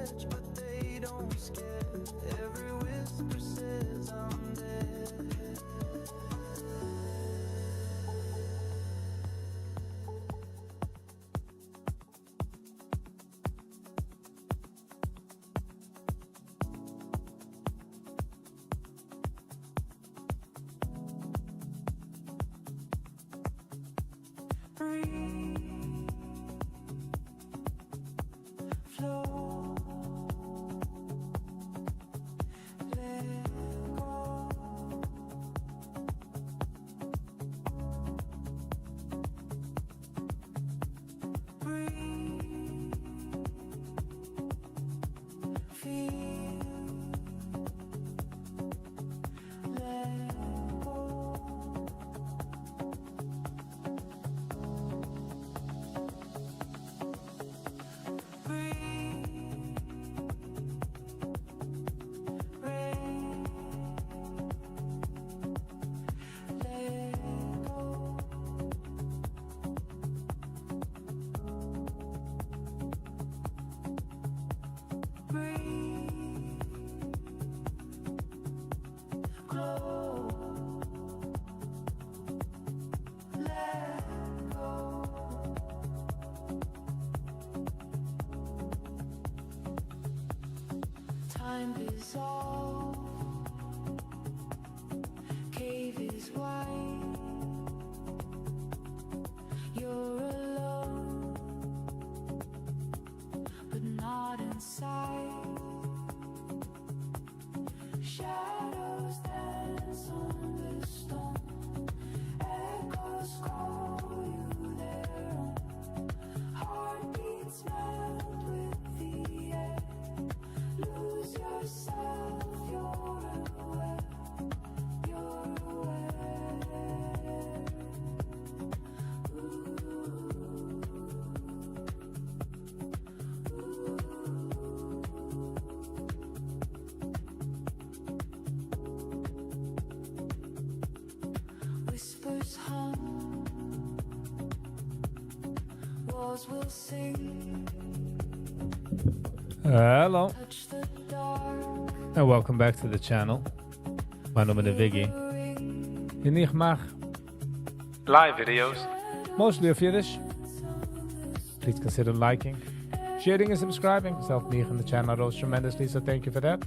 edge, but they don't scare. Every whisper says I'm dead. Time dissolve, cave is wide, you're alone, but not inside. Shadows dance on the stone, echoes call you their own, heartbeats melt with the air. Lose yourself, you're aware, you're aware. Whispers hum, walls will sing. Hello, and welcome back to the channel. Mijn naam is Viggy. En ik maak live videos, mostly of Yiddish. Please consider liking, sharing, and subscribing. It's helped me and the channel grows tremendously, so thank you for that.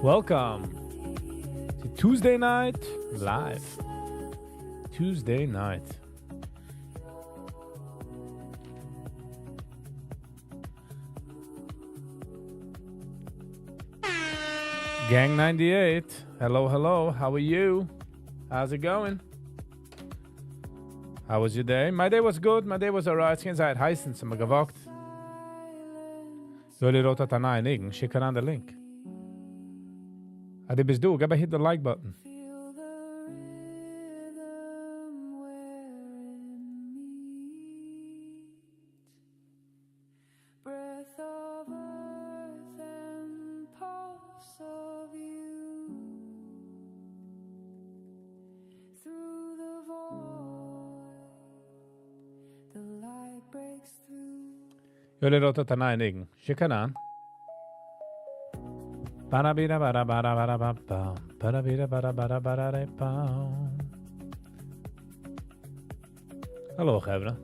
Welcome to Tuesday night live. Tuesday night. Gang 98. Hello, hello. How are you? How's it going? How was your day? My day was good. My day was alright. Sinds uit heißen zum gewagt. Soll ihr rota tanai nigen? Schick an the link. Adi bist du? Gaba hit the like button. Jullie rotten tanai nigen. Schick an. Parabira bara bara bara bara. Parabira bara bara bara bara. Hallo, Gebra.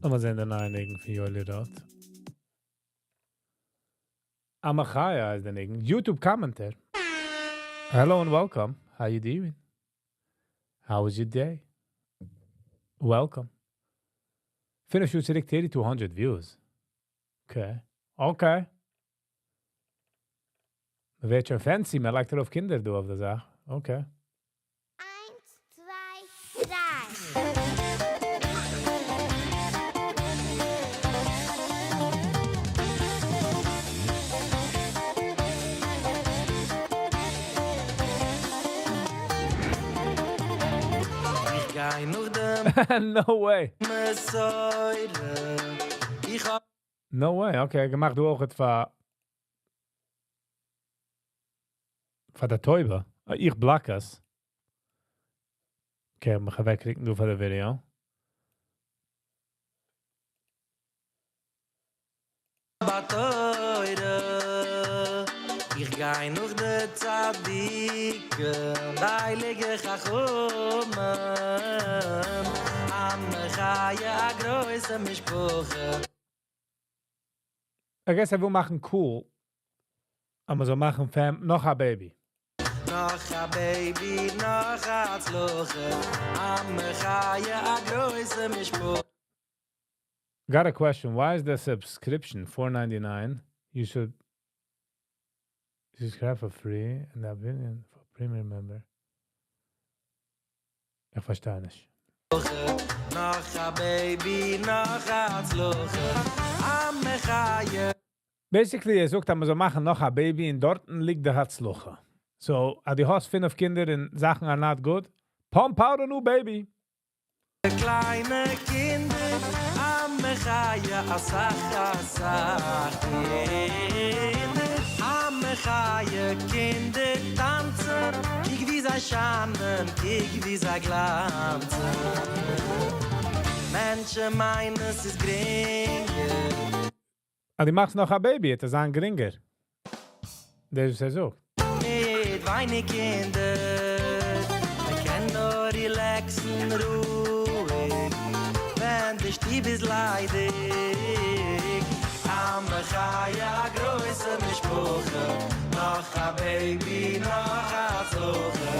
We zijn daarna een van jullie dat. Amachaya is de negen. YouTube commenter. Hello and welcome. How you doing? How was your day? Welcome. Finish you select 200 views. Okay. Okay. Weet je fancy, maar lijkt erop kinderen doen of de zaak. Okay. 1, 2, 3. geh noch dem No way. misssuite. Ich hab No way. Okay, gemacht du auch etwa von der Täube. Ich black es. Okay, wir gaan wegklicken du von der Video. batoire. Ich geh noch de Tzadike, heilige Chachomem. Am Chaya große Mischpoche. I guess I will machen cool. Aber so machen noch ein Baby. Noch a baby, noch a Zloche. Am Chaya große Mischpoche. Got a question. Why is the subscription $4.99? You should subscribe for free and the opinion for premium member. Ich verstehe nicht. Noch a baby, noch a Zloche. Am Chaya. Basically, er sagt, dass wir so machen noch ein Baby und dort liegt der Herzloch. So, die hast 5 Kinder und Sachen are not good. Pump out a new baby. Kleine Kinder, am Chaya asach Kinder. Am Chaya Kinder tanzen, kiek wie sie schanen, kiek wie sie glanzen. Menschen meinen, es ist geringer. Die machst noch ein Baby, das ist ein geringer. Das ist ja so. Mit wenig Kinder, man kann nur relaxen, ruhig, wenn der Stieb ist leidig. Am Chaya größe Mischpoche, noch a Baby, noch a Zloche.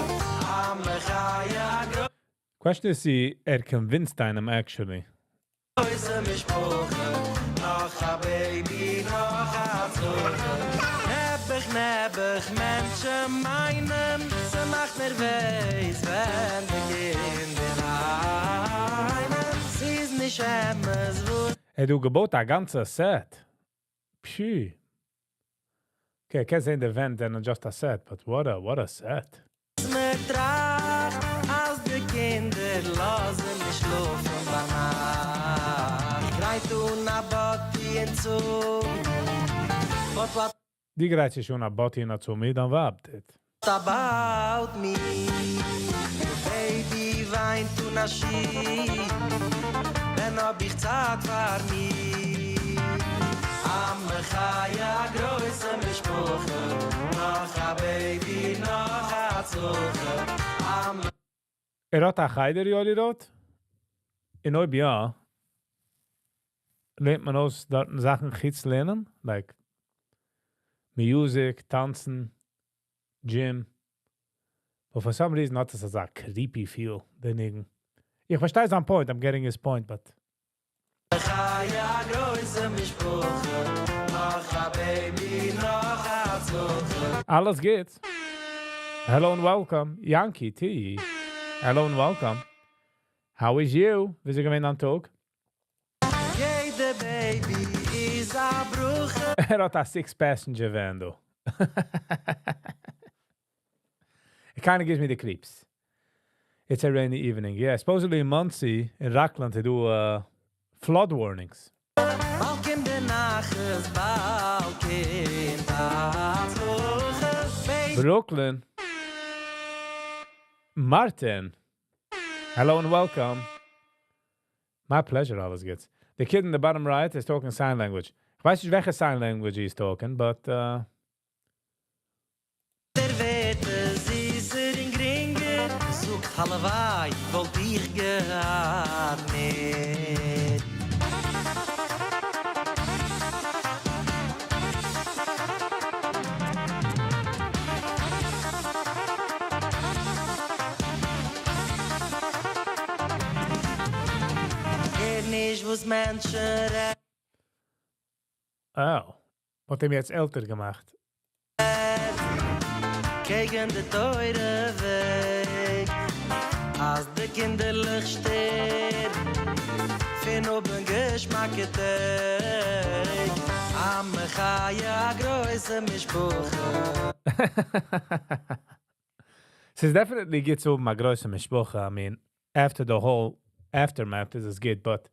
Am Chaya Question is, convinced einem actually. größe Mischpoche, noch a Baby, noch a Zloche. Nebbig, Menschen meinen, sie macht mir weiß, wenn die Kinder weinen. Sie ist nicht Emmes, wo Hey, du gebot a ganze Set. Phew. Okay, I can't say the event and just a set, but what a set. es mir tracht, als die Kinder lassen mich schlafen bei Nacht. Greit na Botti hinzu, what Die greift sich schon a Botti zu mir, dann wartet. about me? Baby weint und a Ski, wenn hab ich Zeit für mich. Am Chaya größe Mischpoche, noch a Baby, noch a Zloche. Am Hat a Heider, Joli Rot? In euch ja. Lernt man aus dort Sachen Kids lernen? Like music, tanzen, gym. But for some reason, not as a creepy feel. Ich verstehe seinen point, I'm getting his point, but... Chaya größe Mischpoche, noch a Baby, noch a Zloche. Alles geht. Hello and welcome. Yankee T. Hello and welcome. How is you? Wie sie gewinnt am Tag? Jede Baby is a Bruche. Hat a 6-passenger van, though. It kind of gives me the creeps. It's a rainy evening. Yeah, supposedly in Muncie, in Rockland, they do flood warnings. Balken de naches, balken Zloche. Brooklyn. Martin. Hello and welcome. My pleasure, always gets. The kid in the bottom right is talking sign language. Ich weiß nicht, welche sign language he's talking, but... Der Wette, sie ist in Gringe, sucht Hallewaai, wollt ich gar nicht. Nicht, was Menschen Oh. Wat hem jetzt älter gemacht? gegen de teure Weg. Als de kinderlich steht, fin op een Geschmack geteig. Am Chaya größe Mischbuche. It's definitely gets over my gross mishpocha. I mean, after the whole aftermath, this is good, but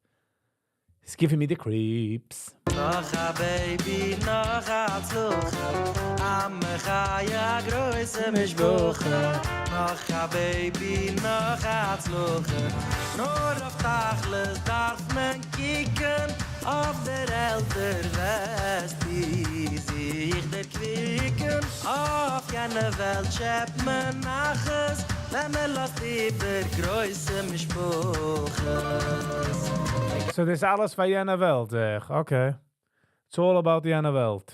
it's giving me the creeps. Noch a baby, noch a Zluche. Am Chaya größe Mischbuche. Noch a baby, noch a Zluche. Nur auf Tachlis darf man kicken. Auf der älter West, wie sich der Quicken. Auf jene Welt schäbt man naches. Wenn man lässt über größe Mischbuches. So this alles van jene Welt, zeg. Okay. It's all about the jene Welt.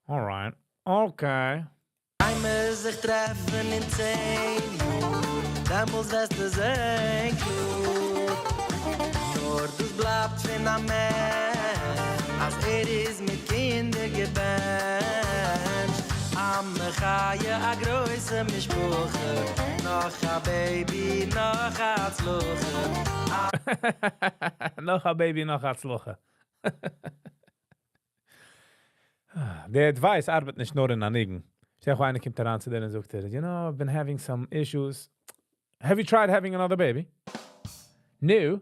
All right. Okay. Einmal sich treffen in 10 Uhr, dann muss das sein klug. Nur du bleibt für ein Mensch, als ist mit Kinder gebencht. Am Chaya a größe Mischbuche, noch a Baby, noch a Zluche. Nog a baby, nog a Zluche. The advice arbeitet nicht nur in Anigen. Ich sage, einer kommt daran zu denen und sagt, you know, I've been having some issues. Have you tried having another baby? No.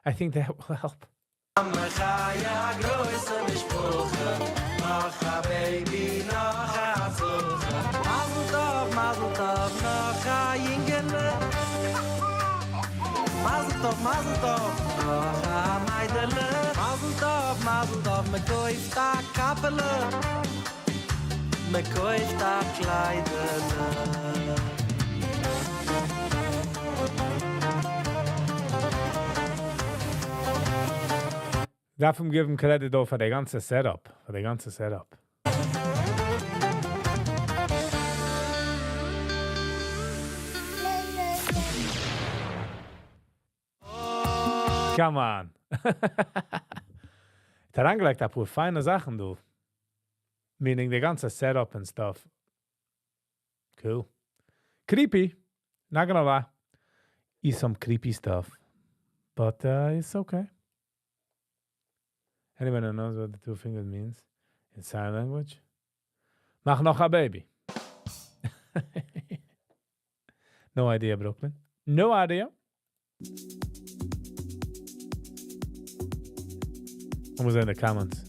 I think that will help. Am Chaya a größe Mischbuche, noch a Baby, noch a Zluche. Mazel tov, noch a Jingele. Mazel tov, noch a Meidele. Mazel tov, me koift a Kappele. Me koift a Kleidele. Darf ihm geben Credit auch für die ganze Setup. Come on. Der angelegt hat wohl feine Sachen, du. Meaning the ganze Setup and stuff. Cool. Creepy. Not gonna lie. Is some creepy stuff. But it's okay. Anyone who knows what the two fingers means in sign language? Mach noch a baby. No idea, Brooklyn. No idea. What was in the comments?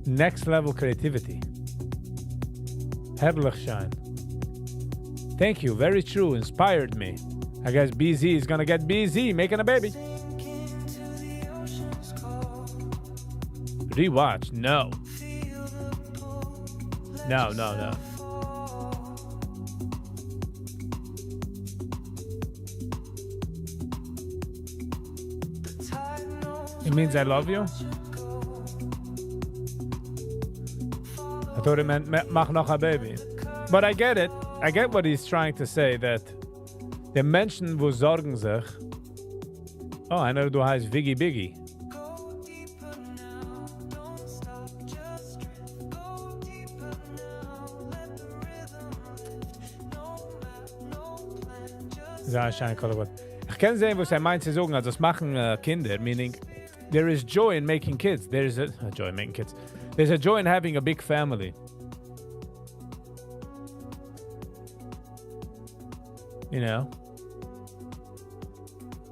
Next level creativity. Herrlich shine. Thank you, very true, inspired me. I guess BZ is gonna get BZ making a baby. Rewatch, no. No. It means I love you? I thought it meant mach noch a baby. But I get it. I get what he's trying to say, that the Menschen, wo sorgen sich. Oh, I know du heißt Viggy Biggy. Ich kann sehen, was meint zu sagen, also das machen Kinder, meaning there is joy in making kids. There's a joy in having a big family. You know?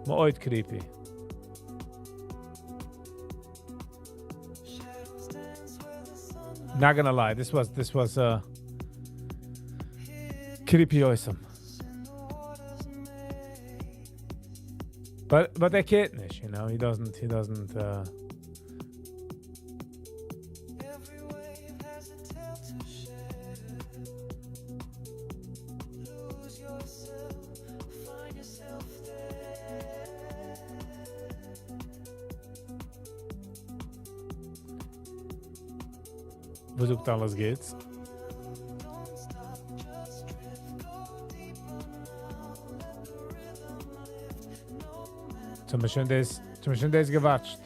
Moit creepy. Not gonna lie, this was creepy awesome. But der kid nicht, you know, he doesn't versucht alles geht's. Zum Beispiel das gewatscht.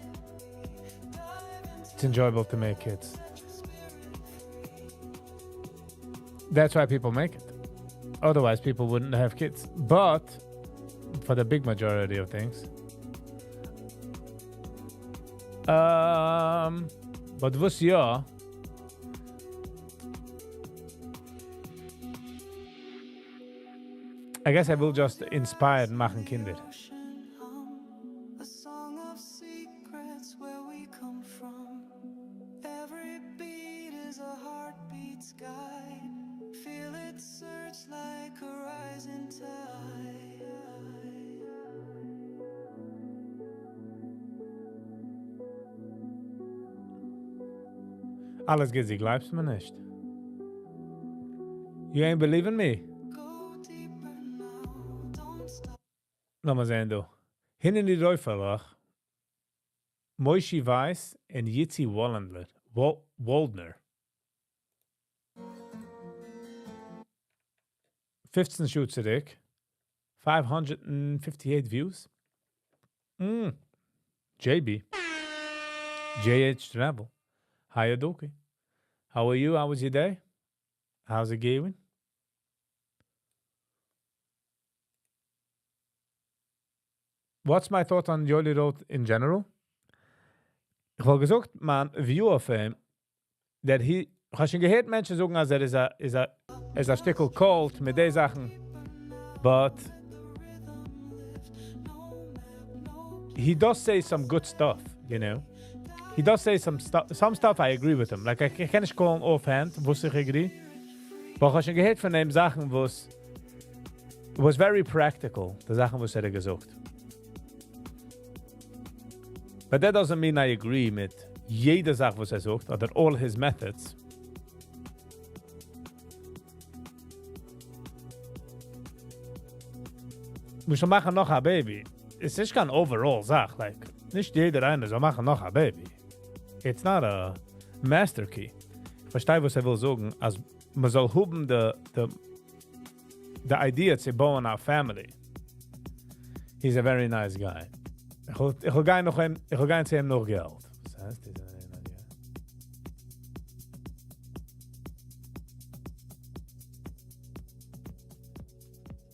It's enjoyable to make kids. That's why people make it. Otherwise, people wouldn't have kids. But for the big majority of things, But was ja, I guess I will just inspire machen Kinder. A song of secrets where we come from. Every beat is a heartbeat sky. Feel it surge like a rising tide. Alles geht, sie glaubst mir nicht. You ain't believing me? Go deeper now, don't stop. Lass mal sehen, du. Hin in die Läuferlach. Moishi Weiss und Jitzi Waldner. 15 shoots zurück. 558 views. JB. JH Travel. Hi, Adoki. How are you? How was your day? How's it going? What's my thought on Jolly Road in general? Ich habe gesagt, man View of him, that he, ich habe schon gehört Menschen sagen, als ist ein Stückel cold mit den Sachen, but he does say some good stuff, you know. He does say some stuff I agree with him. Like, I kann nicht callen offhand, was ich agree. Aber ich habe schon gehört von den Sachen, was very practical, die Sachen, was gesagt. But that doesn't mean I agree mit jeder Sache, was sagt, oder all his methods. Muss man machen noch ein Baby. Es ist kein overall Sache, like, nicht jeder eine soll machen noch ein Baby. It's not a master key. Ich verstehe, was will sagen, als man soll haben the idea zu bauen a family. He's a very nice guy. Ich will gehen zu ihm noch Geld. Was heißt das?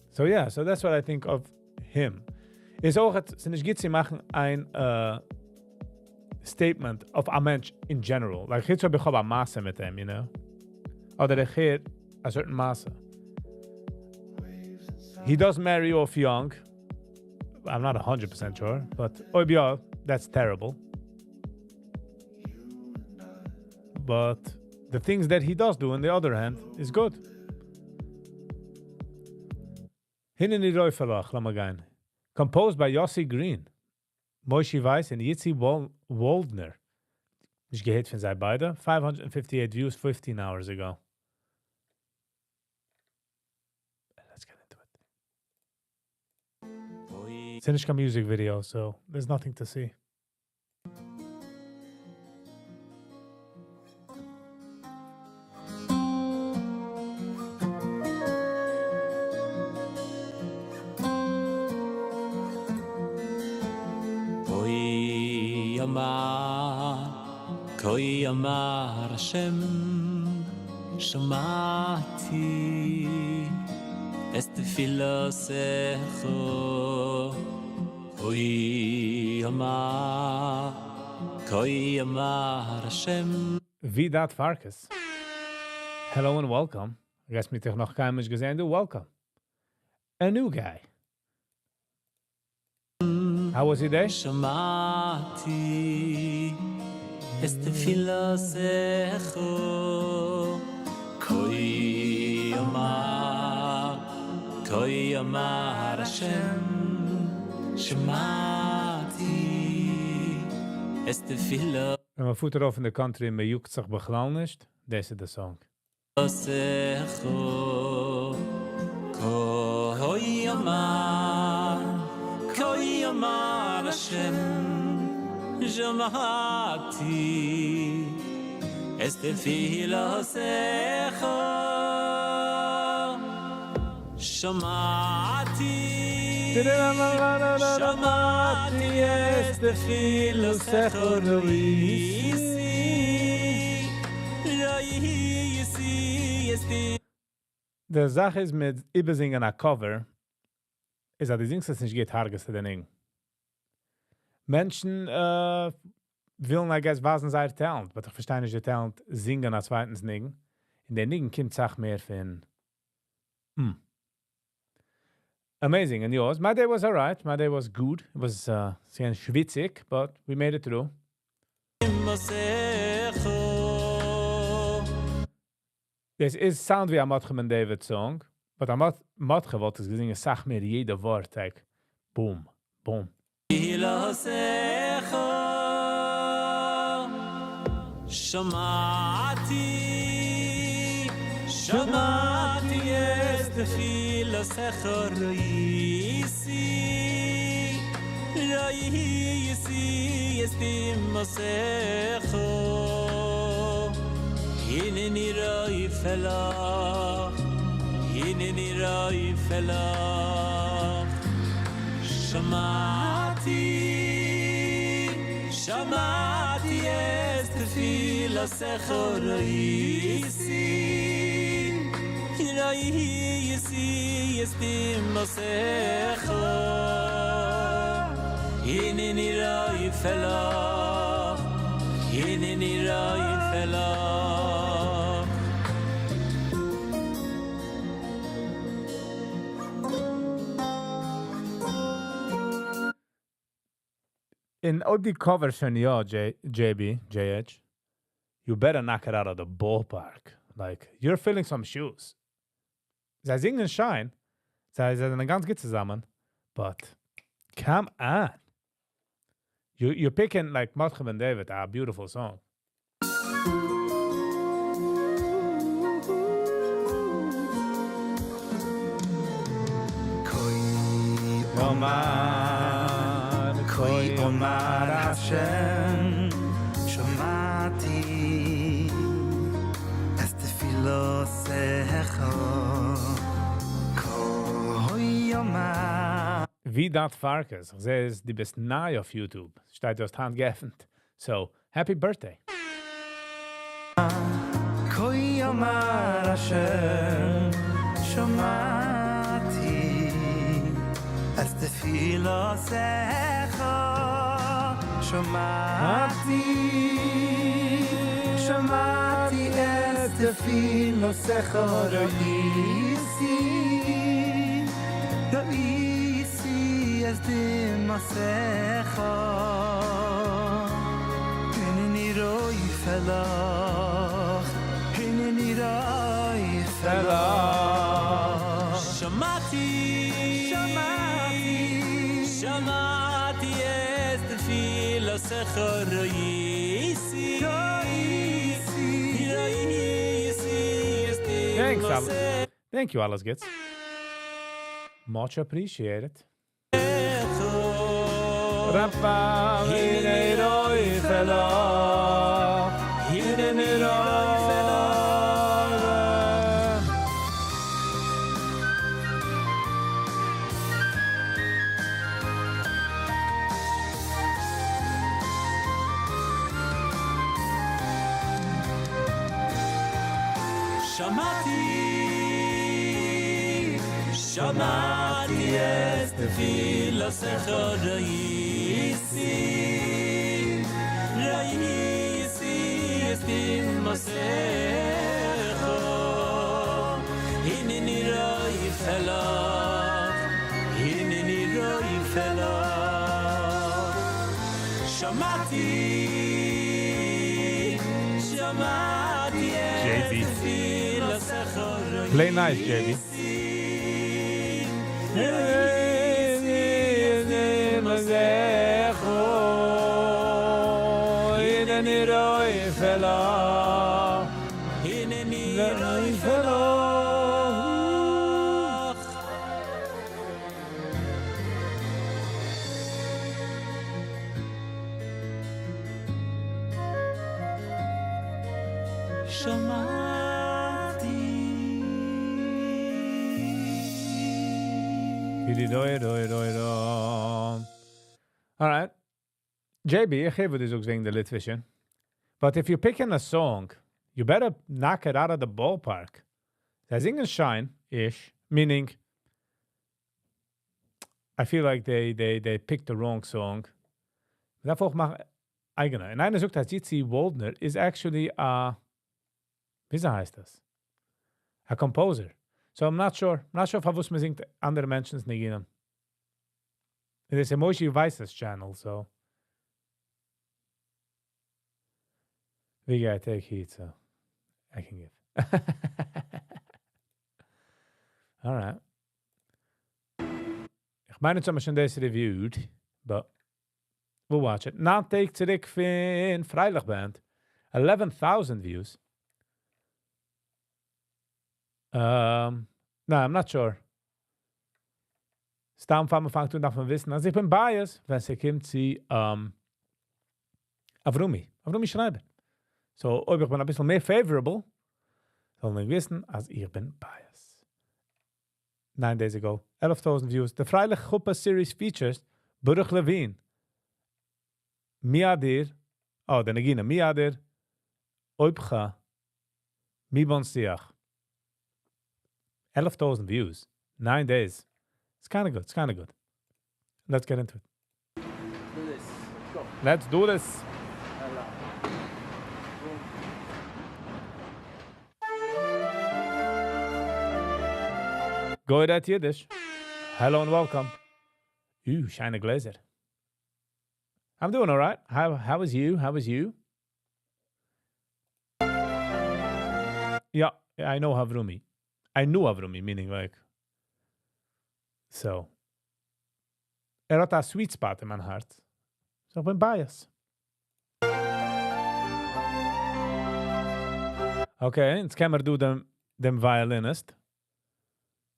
So yeah, so that's what I think of him. Ist auch, sind ich geht, sie machen ein statement of a Mensch in general. Like, jetzt habe ich eine Masse mit ihm, you know? Oder ich hear a certain Masse. He does marry off young. I'm not 100% sure, but OBR, that's terrible. But the things that he does do, on the other hand, is good. Hin in die Läuferlach, lass mal gehen. Composed by Yossi Green, Moishi Weiss and Jitzi Waldner. Ich gehört von sie beide. 558 views 15 hours ago. Let's get into it. It's a music video, so there's nothing to see. Koi amar Hashem Shamati Es tefilosecho Koi amar Hashem Vidat Farkas. Hello and welcome. I guess me toch noch kein Mensch gesehen, du welcome. A new guy. How was your day? Shamati Es tefilosecho Koi amar Hashem Shamati Es tefilosecho Wenn man Futter auf in der Country, man juckt sich beglau nicht, das ist der Song. Koi amar Hashem Shamati Es tefilosecho Shamati Shamati Es tefilosecho Der Sache ist mit Übersingen a Cover, ist, dass die Singst es nicht geht, hargest du den Ing. Menschen, will, I guess, was sein Talent. But ich verstehe nicht, der Talent singen als zweitens Nigen. In der Nigen kommt Sach mehr von, Amazing. And yours? My day was all right. My day was good. It was sehr schwitzig, but we made it through. This is sound wie a Matchem and David song, but a Matchem wollte es gesingen, sag mir jeder Wort, like, boom, boom. שמעתי את תפילתך ראיסי אסתימתך הנני ראי פלך שמעתי את תפילתך ראיסי ראיסי אסתימתך הנני ראי פלך In the cover von ja, JB, JH, you better knock it out of the ballpark. Like, you're filling some shoes. Sie singen Schein. Sie sind ganz gut zusammen. But, come on. You're picking, like, Matchem and David, a beautiful song. Koi Omar Hashem Shomati Es Tefilosecha Koi Omar Wie dat varkens. Ze is die best naai auf YouTube. Steht just handgeöffnet. So, happy birthday. Koi Omar Hashem Shomati Es Tefilosecha שמעתי את תפילתך ראיסי את דמעתך הנני ראי פלך שמעתי את תפילתך ראיסי Thanks, thank you, alles gets. Much appreciated. שמעתי את תפילתך ראיסי אסתימתך הנני ראי פלך שמעתי את תפילתך Play nice, JB. All right. JB, ich habe das auch wegen der Litwischen. But if you're picking a song, you better knock it out of the ballpark. Sie singen Shine-ish, meaning I feel like they picked the wrong song. eigener. Und einer sagt, dass Jitsi Waldner is actually a, wie heißt das? A composer. So I'm not sure. I'm not sure if man singt andere Menschen nicht gehen. It is a Moshi Weißes channel, so. Viggy, I take heat, so I can give. All right. Ich meine, jetzt haben wir schon das reviewed, but we'll watch it. Now take zurück von Freilichtband. 11,000 views. No, I'm not sure. Stam van me vangt toen darf man wissen. Also ich bin biased, wenn sie kommt, sie Avrumi schreiben. So, ob ich bin ein bisschen mehr favorable, soll man wissen, als ich bin biased. 9 days ago, 11,000 views. De Freilich Gruppe Series features Baruch Levine, Miadir, de Nagina, Miadir, Oipcha, Mibon Siach. 11,000 views, 9 days. It's kind of good. Let's get into it. Do this. Let's go. Let's do this. Go ahead, Yiddish. Hello and welcome. Ooh, shiny glazer. I'm doing all right. How was you? Yeah, I know Havrumi. I knew Havrumi, meaning like. So. Had a sweet spot in mijn hart. So ik ben biased. Okay, jetzt können wir do dem violinist.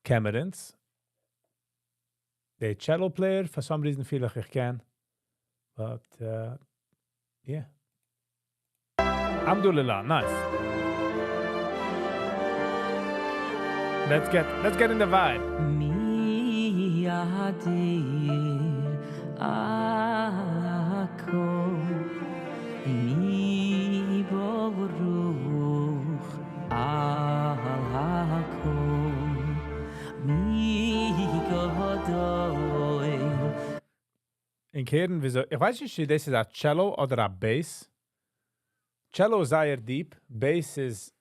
Camerons. The cello player, for some reason feel like I can. But, yeah. Alhamdulillah, nice. Let's get in the vibe. Mi yadir akom, mi boruch akom, mi godoy. In keren wieso, ich weiß nicht, das ist a cello oder a bass. Cello is sehr deep, bass is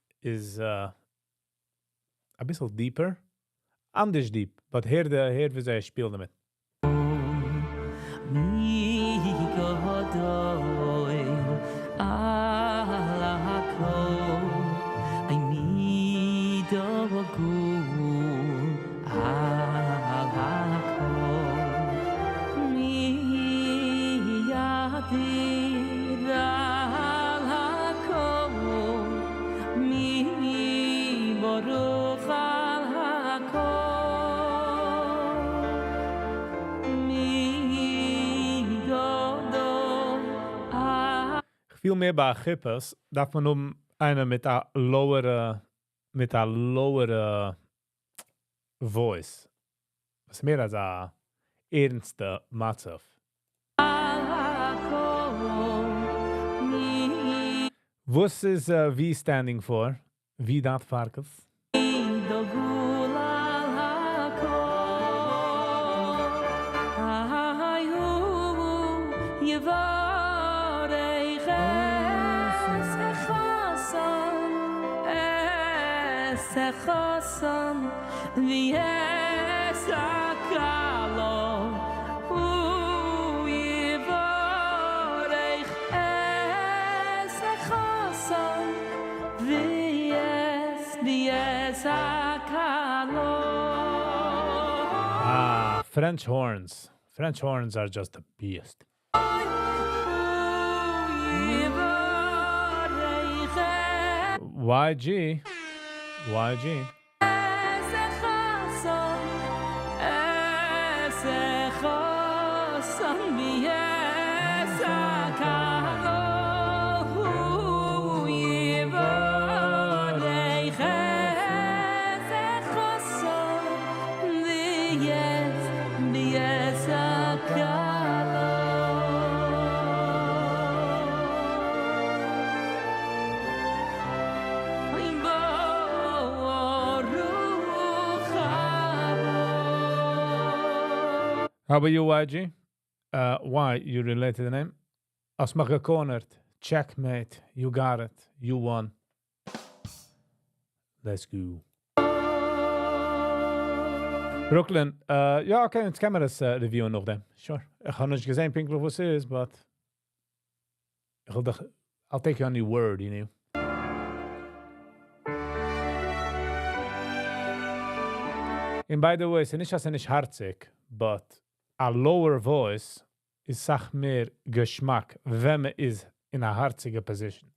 a bisschen deeper. Anders deep, but hier wieso ich spiele damit. Mi godoy alakom, I need a good alakom, mi yadir alakom, mi baruch mi godoy. Viel mehr bei Gippers darf man einer mit a lower voice. Was mehr als a ernste Matzev. Was is V standing for? V dat varkens. French horns. French horns are just the best. YG. How about you, YG? Why you relate to the name? Als me gecornerd. Checkmate. You got it. You won. Let's go. Brooklyn. Ja, okay, jetzt können wir das reviewen noch dann. Sure. Ich habe nicht gesehen, pinklich, was es ist, but... I'll take you on your word, you know. And by the way, es ist nicht harzig, but a lower voice ist sach mehr Geschmack, wenn man ist in a harzige position.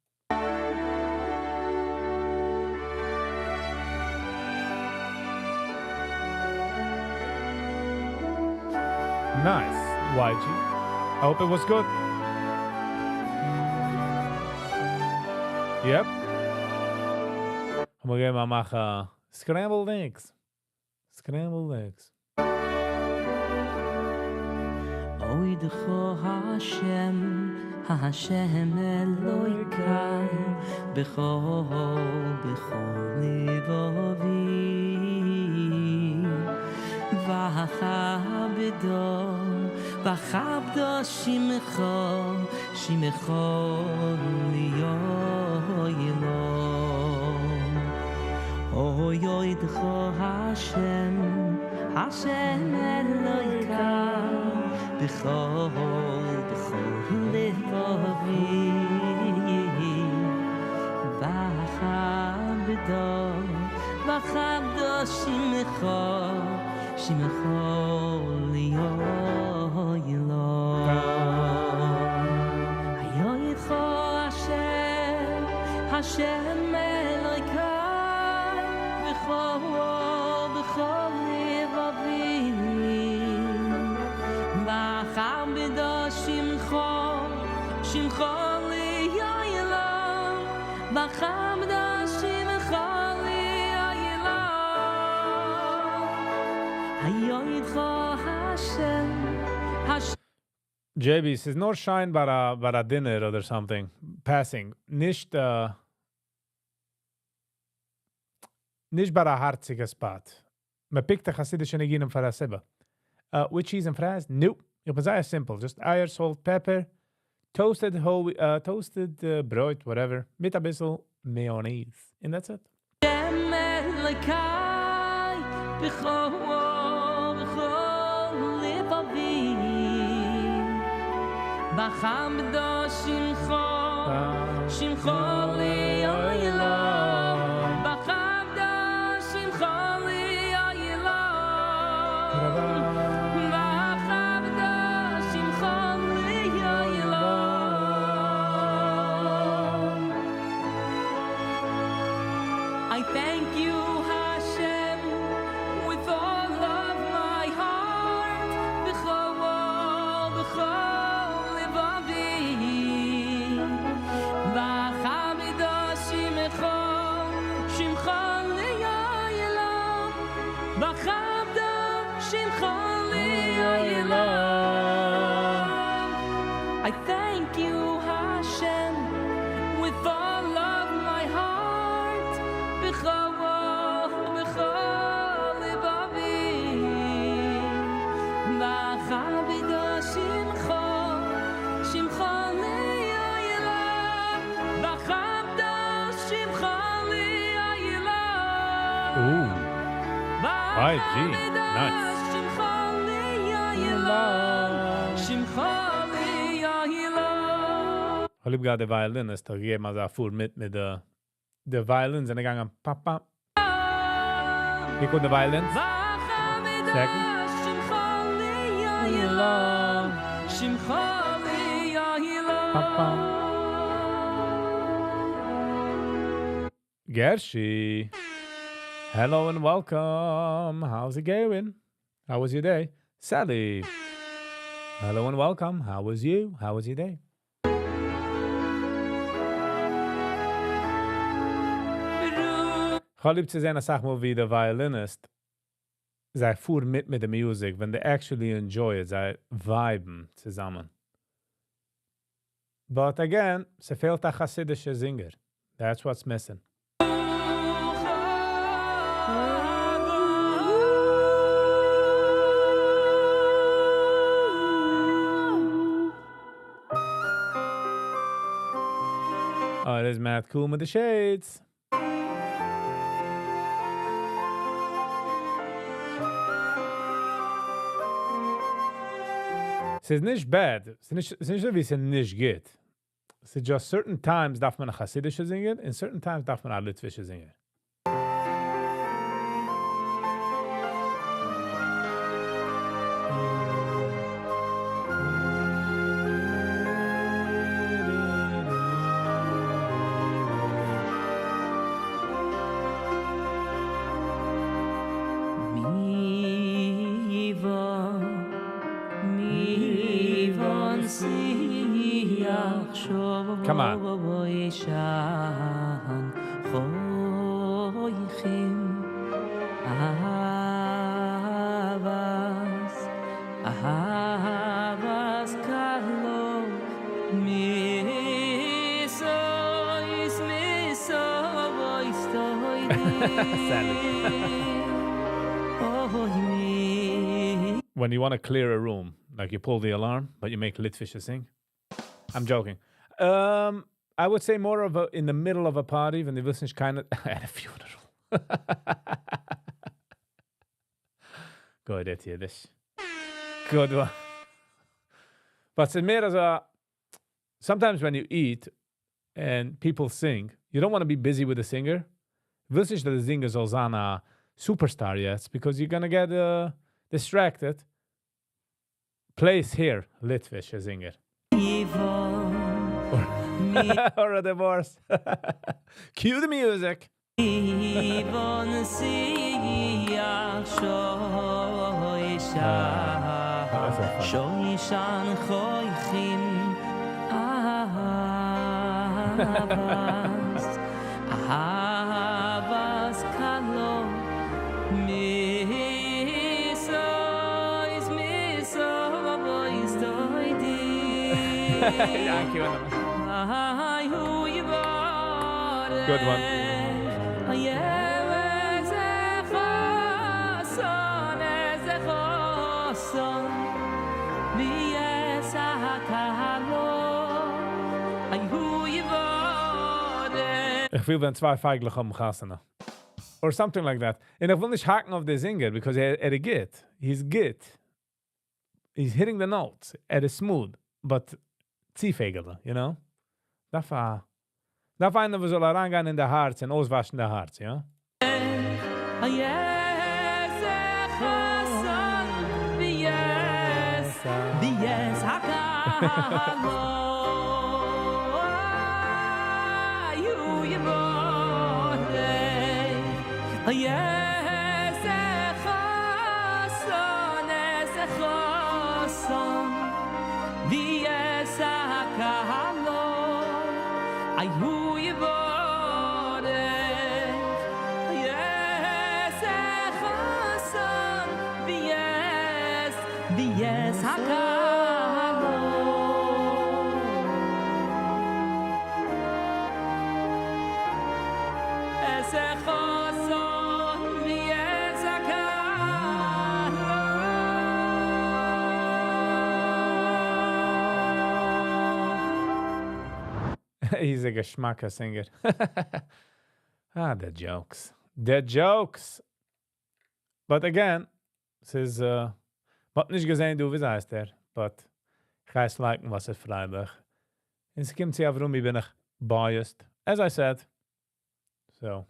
Nice, YG. I hope it was good. Yep. I'm gonna machen scrambled eggs. Scrambled eggs. Oy de Hashem, Hashem Elokai, bechol livavi, v'chabdo shimecho liyoylo. Oy oy de Hashem, Hashem Elokai, bechol livavi, v'chabdo shimecho liyoylo. Hayoyitcho Hashem, Hashem Elokai, bechol livavi, v'chabdo shimcho liyoylo, v'chabdo shimcho liyoylo. Hayoyitcho Hashem, Hashem. JB, es ist nur scheinbar a dinner oder something. Passing. Nicht bei a harziger Spot. Man pickt a chassidische Neginen für a Sibba. With cheese and fries? Nope. Ich bin sehr simple. Just Eier, salt, pepper, toasted brood, whatever, mit a bisschen mayonnaise. And that's it. I thank you, Hashem, with all of my heart. B'chol livavi, v'chabdo shimcho liyoylo, v'chabdo shimcho liyoylo. I thank you, Hashem, with all of my heart. B'chol livavi, v'chabdo shimcho liyoylo, v'chabdo shimcho liyoylo. Ooh. YG. Nice. Ich liebe gerade Violinist, da gegeben also fuhr mit der Violins sind gegangen. Papa. Hier kommt der Violins. Second. Papa. Gershi. Hello and welcome. How's it going? How was your day? Sally. Hello and welcome. How was you? How was your day? Ich habe lieb zu sehen, sag mal, wie der Violinist sei fuhr mit der Musik, wenn they actually enjoy it, sei viben zusammen. But again, se fehlt a chassidische Singer. That's what's missing. Oh, there's Matt Cool with the shades. It's nicht bad. It's nicht so wie es nicht geht. It's just certain times darf man a Hasidische singen, and certain times darf man a Litwische singen. Come on. When you want to clear a room, like you pull the alarm, but you make Litvische sing. I'm joking. I would say more of in the middle of a party, when the Wilsonisch kind of at a funeral. Good at Yiddish. Good one. But it's more as a, sometimes when you eat and people sing, you don't want to be busy with the singer. Wilsonisch that the singer soll sein a superstar yet, because you're going to get distracted. Place here, Litvische singer. Or a divorce. Cue the music. Good one. Ich will wenn zwei feiglich am Gassen. Or something like that. And ich will nicht haken auf the singer, because geht. He's good. He's hitting the notes. Is smooth. But ziefegel, you know? Darf einer, soll reingehen in der Harz und auswaschen der Harz, ja? He's a geschmacker singer. The jokes. The jokes. But again, es ist, hat nicht gesehen, du, wie heißt der, but ich weiß liken, was es freilich. Und es kommt sich auf, warum bin ich biased, as I said. So.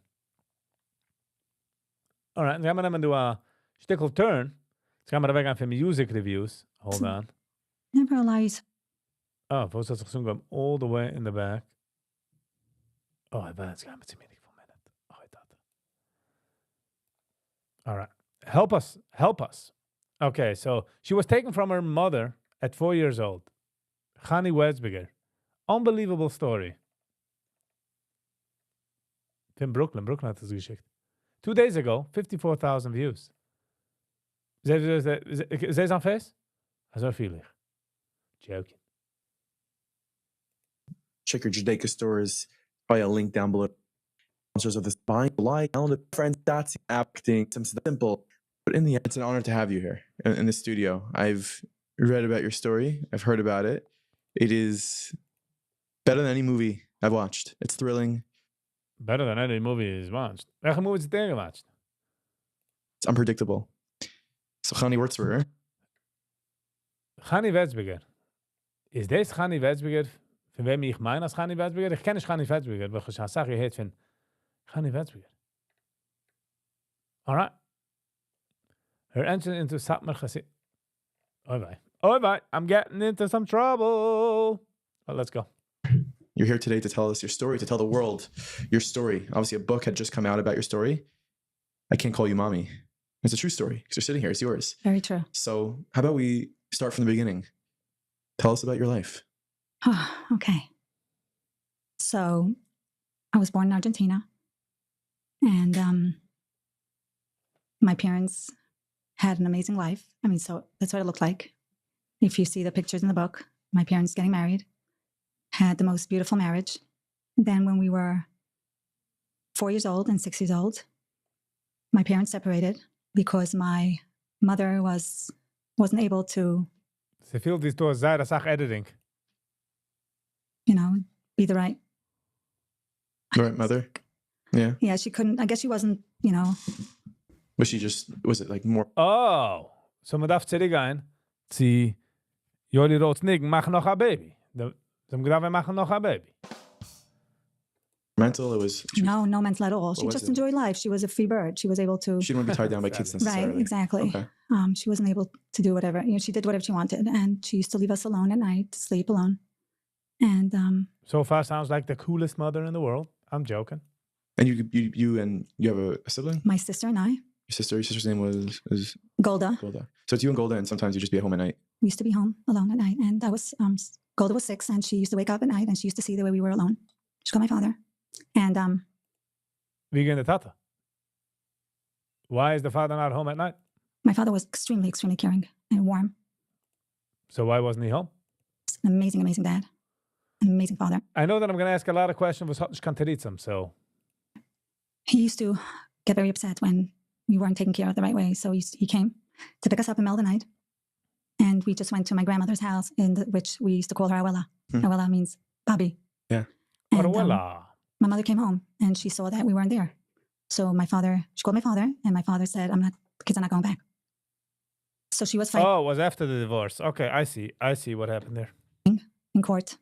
Alright, dann gaan we do a stickel turn. Jetzt gaan we weg für music reviews. Hold on. Never allows. Oh, wo ist das gesungen? All the way in the back. Oh, I bet it's going to be for a minute. Oh, I thought. All right. Help us. Okay, so she was taken from her mother at 4 years old. Chani Wetzberger. Unbelievable story. From Brooklyn hat das geschickt. 2 days ago, 54,000 views. Is this on face? So viel. Joking. Check your Judaica stores. Probably a link down below. Sponsors of this buying, like, friends, that's acting, some simple. But in the end, it's an honor to have you here in the studio. I've read about your story. I've heard about it. It is better than any movie I've watched. It's thrilling. Better than any movie he's watched. Welke movie is het tegen watched? It's unpredictable. So Chani Wurzburger. Chani Wetzberger. Is deze Chani Wetzberger van wem ich meine als Chani Wetzberger? Ich kenne Chani Wetzberger, weil ich sage, ich von Chani Wetzberger. All right. Her entrance into Satmar Chassid. Oh, bye. I'm getting into some trouble. Well, let's go. You're here today to tell us your story, to tell the world your story. Obviously, a book had just come out about your story. I can't call you mommy. It's a true story because you're sitting here. It's yours. Very true. So how about we start from the beginning? Tell us about your life. Okay. So I was born in Argentina. And my parents had an amazing life. I mean, so that's what it looked like. If you see the pictures in the book, my parents getting married, had the most beautiful marriage. Then when we were 4 years old and 6 years old, my parents separated because my mother wasn't able to, Ze viel die door zij, dat zag editing. be the right. Right, mother? Yeah. Yeah, she couldn't, I guess she wasn't, Was it like more? Oh, so man darf zurückgehen. Sie, Joli Rots nicht, machen noch ein Baby. Sie haben gedacht, wir machen noch ein Baby. Mental? It was. no mental at all. She was just it? enjoyed life. She was a free bird. She was able to, She didn't want to be tied down by kids necessarily. right, exactly. Okay. She wasn't able to do whatever, she did whatever she wanted. And she used to leave us alone at night, to sleep alone. And So far sounds like the coolest mother in the world. I'm joking. And you have a sibling? my sister and I, Your sister's name was Golda, Golda. So it's you and Golda, and sometimes you just be at home at night. we used to be home alone at night. And that was, Golda was 6, and she used to wake up at night, and she used to see the way we were alone. She called my father. And Wie the tata? Why is the father not home at night? my father was extremely, extremely caring and warm. So why wasn't he home? He's an amazing, amazing dad. An amazing father. I know that I'm going to ask a lot of questions, was ich kann so. He used to get very upset when we weren't taken care of the right way. So he came to pick us up in the middle of the night. And we just went to my grandmother's house, which we used to call her Abuela. Abuela means Bobby. Yeah. And, Orwella. my mother came home and she saw that we weren't there. So she called my father, and my father said, the kids are not going back. So she was fighting Oh, it was after the divorce. Okay, I see what happened there. in court.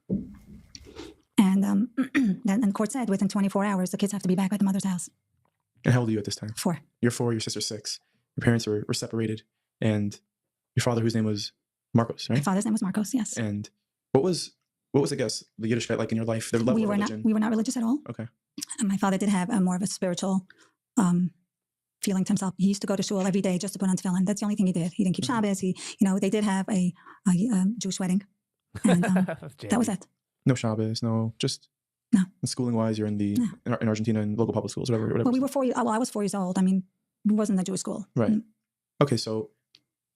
And then the court said within 24 hours, the kids have to be back at the mother's house. And how old are you at this time? 4. You're 4, your sister's 6. Your parents were separated. And your father, whose name was Marcos, My right? father's name was Marcos, yes. And what was, I guess, the Yiddish like in your life? The level We of were religion? not religious at all. Okay. And my father did have more of a spiritual feeling to himself. He used to go to shul every day just to put on tefillin. That's the only thing he did. He didn't keep Shabbos. They did have a Jewish wedding. And that was it. No Shabbos, no, just No. schooling wise, you're in Argentina in local public schools, whatever. Well, we were 4 years, I was 4 years old. I mean, it wasn't a Jewish school. Right. Okay, so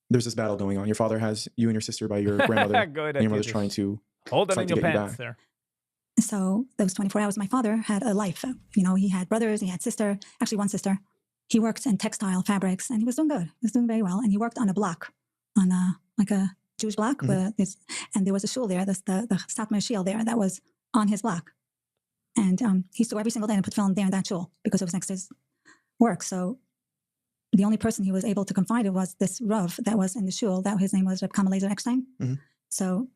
there's this battle going on. Your father has you and your sister by your grandmother, Go ahead, and your mother's Yiddish. trying to. Hold it trying in to your get you pants back. there. So those 24 hours, my father had a life. He had brothers, he had sister, actually one sister. He worked in textile fabrics, and he was doing good. He was doing very well. And he worked on a block, on a Jewish block. Mm-hmm. And there was a shul there, the Satmar Shield there, that was on his block. And he used to go every single day and put film there in that shul because it was next to his work. So the only person he was able to confide in was this Rav that was in the shul. That his name was Reb Kamalezer Eckstein. Mm-hmm. So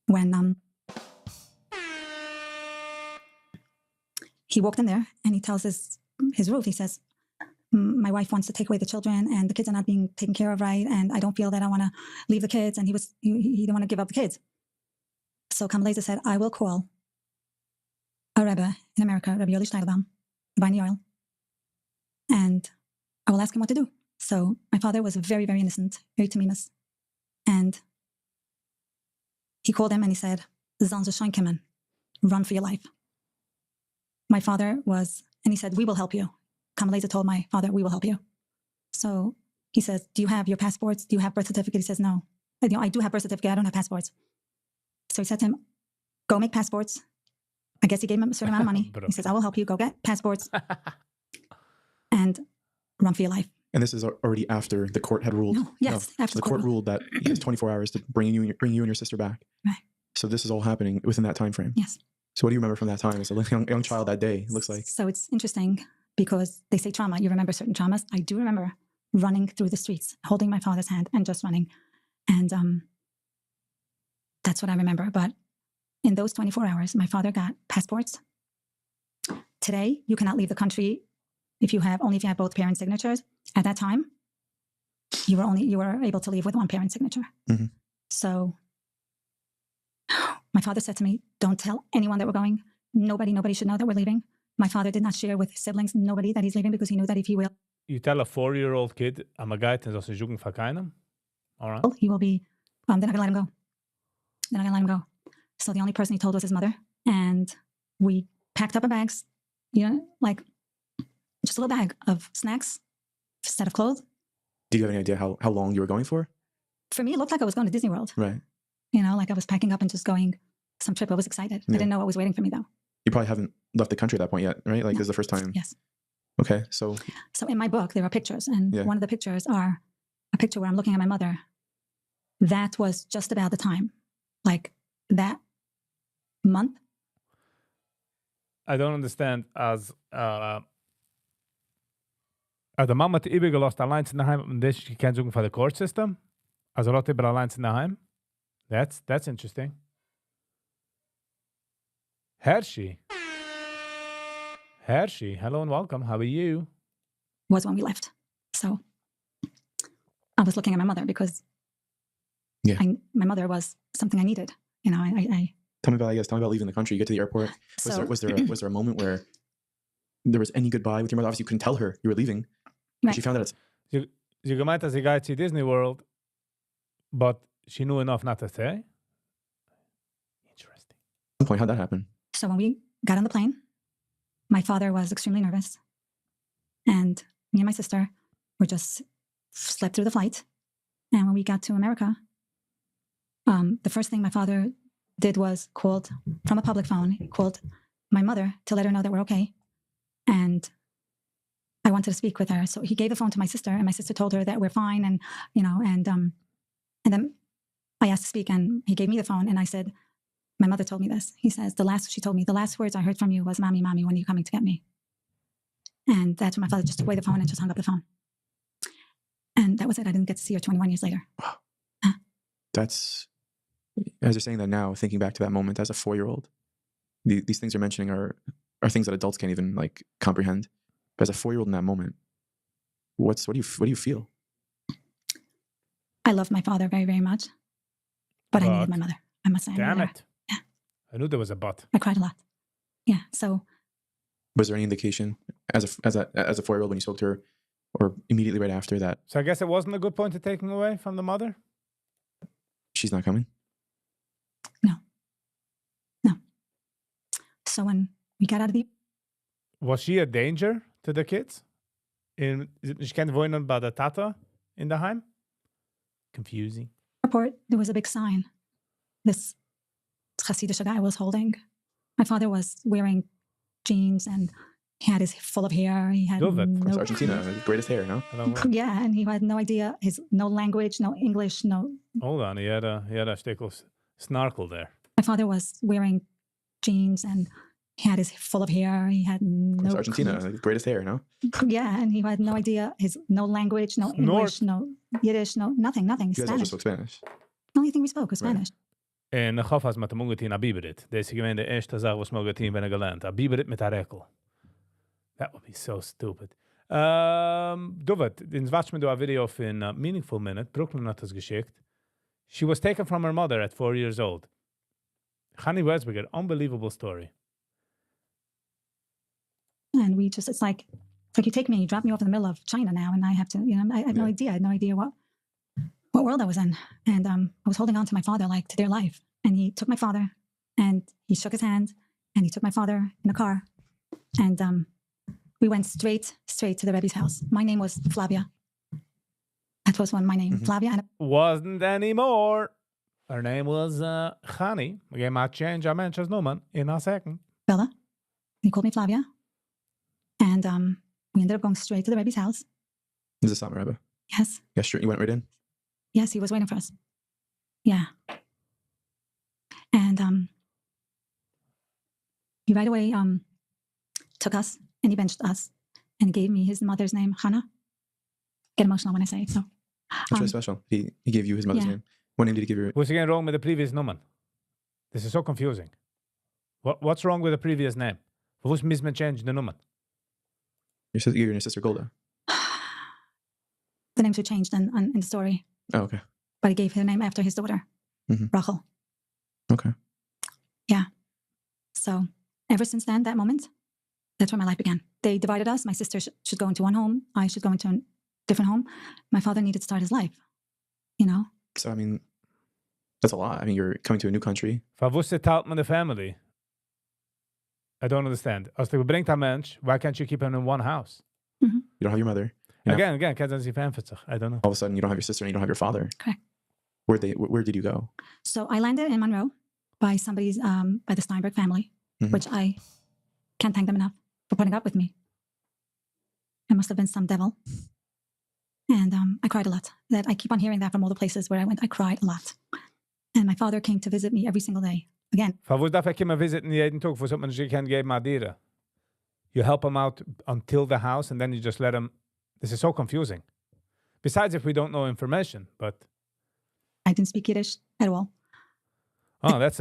when he walked in there and he tells his Rav, he says, my wife wants to take away the children and the kids are not being taken care of right. And I don't feel that I want to leave the kids. And he didn't want to give up the kids. So Kamalezer said, I will call a Rebbe in America, Rabbi Yoli Steilbaum, Rabbi Yoel, and I will ask him what to do. So my father was very, very innocent, very tamimus. And he called him and he said, Zan Zoshain Kimen, run for your life. My father and he said, we will help you. Kamalezer told my father, we will help you. So he says, do you have your passports? Do you have birth certificate? He says, no. I do have birth certificate. I don't have passports. So he said to him, go make passports. I guess he gave him a certain amount of money. He says, I will help you. Go get passports and run for your life. And this is already after the court had ruled. No, yes, after the court ruled that he has 24 hours to bring you and your sister back. Right. So this is all happening within that time frame. Yes. So what do you remember from that time as a young child that day, it looks like? So it's interesting because they say trauma, you remember certain traumas. I do remember running through the streets, holding my father's hand and just running. And that's what I remember. But in those 24 hours, my father got passports. Today, you cannot leave the country if you have both parents' signatures. At that time, you were able to leave with one parent's signature. Mm-hmm. So my father said to me, don't tell anyone that we're going. Nobody should know that we're leaving. My father did not share with his siblings, nobody, that he's leaving, because he knew that if he will, You tell a 4-year-old kid, I'm a guy, and so jugend for keinem. All right. he will be, they're not gonna let him go. They're not gonna let him go. So the only person he told was his mother. And we packed up our bags, like just a little bag of snacks, a set of clothes. Do you have any idea how long you were going for? For me, it looked like I was going to Disney World. Right. Like I was packing up and just going some trip. I was excited. I didn't know what was waiting for me though. You probably haven't left the country at that point yet, right? Like, No. this is the first time. Yes. Okay, so in my book, there are pictures, and one of the pictures are a picture where I'm looking at my mother. That was just about the time, like that month. I don't understand as the mama te ibe gelost allein in daheim und das ich kann sagen for the court system. Also lot ibe allein in daheim. That's interesting. Hershey, hello and welcome. How are you? Was when we left. So I was looking at my mother because my mother was something I needed. I tell me about leaving the country. You get to the airport. Was there a moment where there was any goodbye with your mother? Obviously, you couldn't tell her you were leaving. Right. She found out You gemeint as a guy to Disney World, but she knew enough not to say. Interesting. at some point. How'd that happen? So when we got on the plane, my father was extremely nervous, and me and my sister were just slept through the flight. And when we got to America, the first thing my father did was called from a public phone. He called my mother to let her know that we're okay. And I wanted to speak with her. So he gave the phone to my sister, and my sister told her that we're fine. And, and then I asked to speak, and he gave me the phone, and I said, my mother told me this. He says, she told me, the last words I heard from you was, Mommy, when are you coming to get me? And that's when my father just took away the phone and just hung up the phone. And that was it. I didn't get to see her 21 years later. Wow. That's, as you're saying that now, thinking back to that moment as a 4-year-old, these things you're mentioning are things that adults can't even like comprehend. But as a 4-year-old in that moment, what do you feel? I love my father very, very much, but I needed my mother. I must say. Damn it. Yeah. I knew there was a but. I cried a lot. Yeah. So was there any indication as a 4-year-old when you spoke to her, or immediately right after that? So I guess it wasn't a good point to taking away from the mother? She's not coming? No. So when we got out of the... Was she a danger to the kids? She can't wohnen bei der Tata in the heim? Confusing. Airport, there was a big sign. This Hasidic guy was holding. My father was wearing jeans, and he had his full of hair. He had of course, Argentina, greatest hair, no? Yeah, and he had no idea, no language, no English, no... Hold on, he had a stickel snarkel there. My father was wearing jeans, and he had his full of hair. He had no... Argentina, greatest hair, no? Yeah, and he had no idea, no language, no English, no Yiddish, nothing. You guys Spanish. all just spoke Spanish? The only thing we spoke was Spanish. En ich hoffe, als mit dem Ungetin a Biberit. Das ist gewesen die erste Sache, was Ungetin wenn gelernt. A Biberit mit a Rekel. That would be so stupid. Dovet, in watch me do a video in Meaningful Minute. Brooklyn hat das geschickt. She was taken from her mother at 4 years old. Chani Wesberger, unbelievable story. And we just, it's like you take me, you drop me off in the middle of China now, and I have to, I had no idea. I had no idea what world I was in. And I was holding on to my father like to their life. And he took my father, and he shook his hand, and he took my father in a car. And we went straight to the Rebbe's house. My name was Flavia. That was my name, Flavia. And Wasn't anymore. Her name was Chani. We might change our mention's nomen in a second. Bella. He called me Flavia. And we ended up going straight to the Rebbe's house. Is this Rebbe? Yes. Yes, sure. You went right in? Yes, he was waiting for us. Yeah. And he right away took us and he benched us and gave me his mother's name, Hannah. Get emotional when I say it. So That's really special. He gave you his mother's yeah. name. What name did he give you? What's again wrong with the previous number? This is so confusing. What's wrong with the previous name? Who's mismatched the number? Your sister, you and your sister Golda. The names were changed in the story, Oh, okay. but he gave her name after his daughter, Mhm. Rachel. Okay. Yeah. So ever since then, that moment, that's where my life began. They divided us. My sister should go into one home. I should go into a different home. My father needed to start his life, you know? So, I mean, that's a lot. I mean, you're coming to a new country. Verwusste teilt man the family? I don't understand. Als du bringt ein Mensch, why can't you keep him in one house? You don't have your mother. And now, Again, kennen Sie 45? I don't know. all of a sudden, you don't have your sister and you don't have your father. Correct. Where did you go? So I landed in Monroe by somebody's, by the Steinberg family, Mhm. which I can't thank them enough for putting up with me. It must have been some devil. And I cried a lot. That I keep on hearing that from all the places where I went. I cried a lot. And my father came to visit me every single day. Again, Verwus darf kommen visiten jeden Tag, was man sich kann geben adira. You help him out until the house and then you just let him. This is so confusing. Besides if we don't know information, but I didn't speak Yiddish at all. oh, that's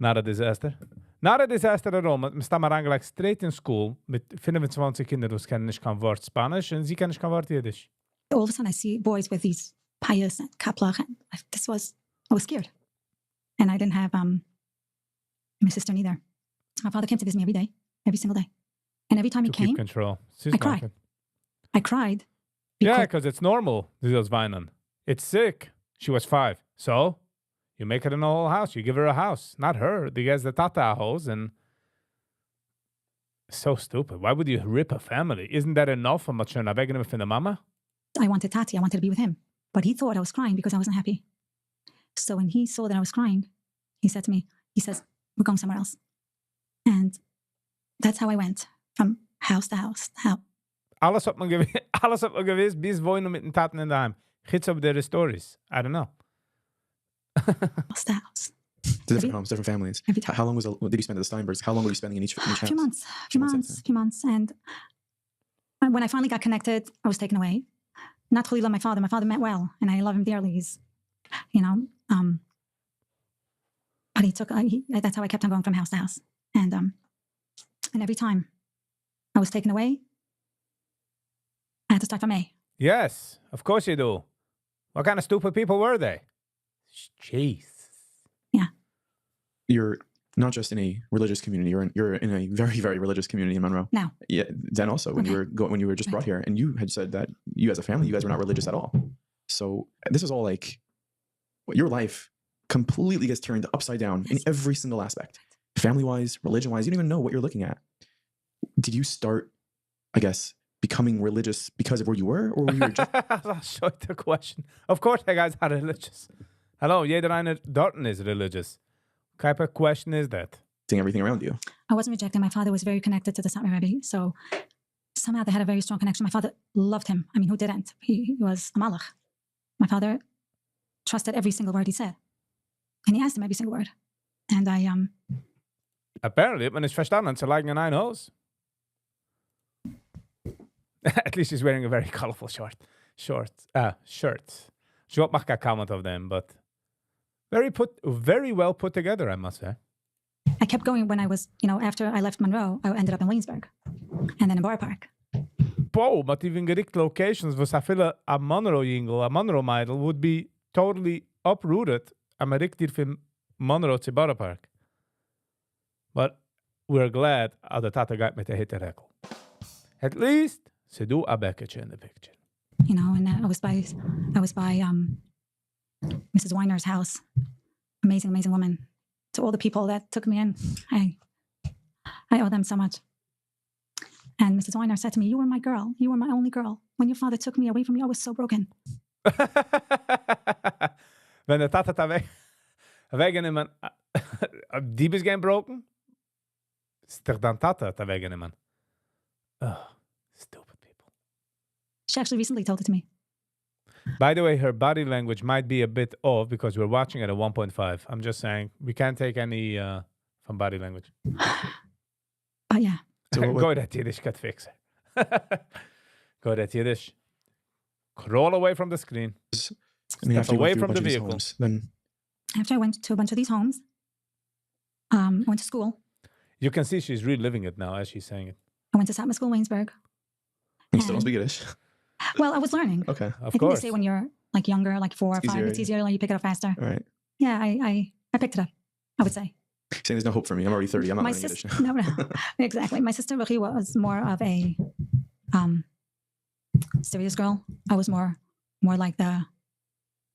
not a disaster. Not a disaster at all. Man stammt mal angelegt straight in school mit 25 Kindern, die kennen nicht kein Wort Spanisch und sie kennen nicht kein Wort Jiddisch. All of a sudden I see boys with these pious and kaplach. And I was scared. And I didn't have my sister neither. My father came to visit me every day, every single day. And every time he To keep came, control. I cried. I cried. Yeah, because- because it's normal. Dieses Weinen. It's sick. She was 5. So, you make it in a whole house. You give her a house. Not her. Die guys the tata a house and so stupid. Why would you rip a family? Isn't that enough? I'm not sure. Wegnehmen von der Mama? I wanted Tati. I wanted to be with him. But he thought I was crying because I wasn't happy. So when he saw that I was crying, he said to me, he says, we're going somewhere else. And that's how I went from house to house. Alles hat man gewiss, bis wohnen mit den Taten in daheim. Hits up their stories. I don't know. House to house. Different homes, different families. Every time. How long did you spend at the Steinbergs? How long were you spending in each house? A few months. And when I finally got connected, I was taken away. Not to love my father. My father meant well, and I love him dearly. He's, you know, but he took. That's how I kept on going from house to house, and every time I was taken away, I had to start from A. Yes, of course you do. What kind of stupid people were they? Jeez. You're not just in a religious community. You're in a very, very religious community in Monroe. Now, Yeah. Then also when you were just brought here, and you had said that you as a family, you guys were not religious at all. So this is all like your life completely gets turned upside down in every single aspect, family wise, religion wise. You don't even know what you're looking at. Did you start, I guess, becoming religious because of where you were, or were you just I'll show you the question. Of course, the guys are religious. Hello, jeder eine dorten is religious. What type of question is that? seeing everything around you? I wasn't rejected. My father was very connected to the Satmar Rebbe, so somehow they had a very strong connection. My father loved him. I mean, who didn't? He was a malach. My father trusted every single word he said, and he asked him every single word. And I Apparently, hat man nicht verstanden. Sie liegen in ein Haus. At least he's wearing a very colorful shirt. She won't make a comment of them, but very well put together, I must say. I kept going when I was, after I left Monroe, I ended up in Williamsburg and then in Borough Park. Wow, but even gericht locations was a fille a Monroe jingle, a Monroe meidel would be totally uprooted. I'm a richt hier from Monroe to Borough Park. But we're glad the tata got mit der Hitterheckle. At least, sie do a Becketje in the picture. And I was by Mrs. Weiner's house. Amazing, amazing woman. To all the people that took me in, I owe them so much. And Mrs. Weiner said to me, "You were my girl. You were my only girl. When your father took me away from you, I was so broken." Wenn der Tata da wegnehmen, die bist gehen broken? Ist doch dann Tata da wegnehmen. Oh, stupid people. She actually recently told it to me. By the way, her body language might be a bit off because we're watching at a 1.5. I'm just saying, we can't take any from body language. So Go that Yiddish got fix it. Go that Yiddish. Crawl away from the screen. I mean, after you away went through a from bunch the of these vehicle. homes, then After I went to a bunch of these homes, I went to school. You can see she's reliving it now as she's saying it. I went to Satmar School, Waynesburg. you still don't speak Yiddish. Well, I was learning. Okay. Of I think course. they say when you're like younger, like 4 or It's 5, easier, it's yeah. easier, like you pick it up faster. All right. Yeah, I picked it up, I would say. Saying there's no hope for me. I'm already 30. I'm not My learning sister, Yiddish. no, exactly. My sister Viggy was more of a serious girl. I was more like the,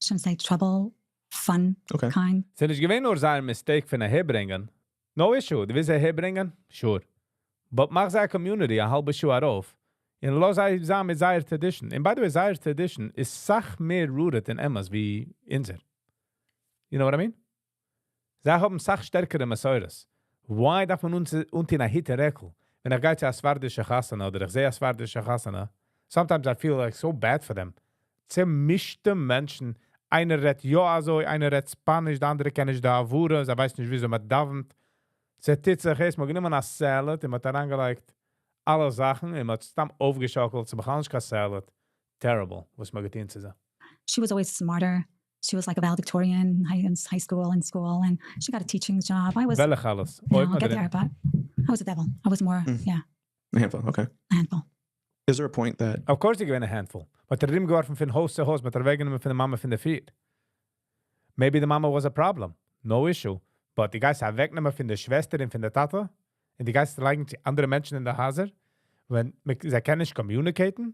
shouldn't say trouble, fun Okay. kind. Sind ich gewinn nur sein Mistake für eine Hebringen? No issue. Du willst eine Hebringen? Sure. But mach sei Community a halbe Schuhe auf. In los sei zusammen mit seiner Tradition. And by the way, seiner Tradition is sach mehr rooted in Emmas wie inser. You know what I mean? Sie haben sach stärkere Messias. Why darf man uns unter einer Hitte rekel? Wenn ich gehe zu einer Swardische Chassana oder ich sehe eine Swardische Chassana, sometimes I feel like so bad for them. Zermischte Menschen. Einer redt ja also, einer redt Spanisch, der andere kennt nicht da Wure, sie weiß nicht, wieso man davent. Sie titzig ist, man nimmt eine Salad, man hat da angelegt alle Sachen, man hat stamm aufgeschaukelt, sie begann nicht Salad. Terrible, was man getan zu sein. She was always smarter. She was like a valedictorian in high school, and she got a teaching job. I was, Welch alles. no, Ooit I'll maar get erin. there, but I was a devil. I was more, yeah, A handful. Okay. a handful. Is there a point that Of course, ich gewinne a handful. But der Rim geworfen von Haus zu Haus, mit der Weggenommen von der Mama von der Feet. Maybe the mama was a problem. No issue. But die Geist hat weggenommen von der Schwester und von der Tata. Und die Geist legen die andere Menschen in der Haser. Wenn sie können nicht communicaten.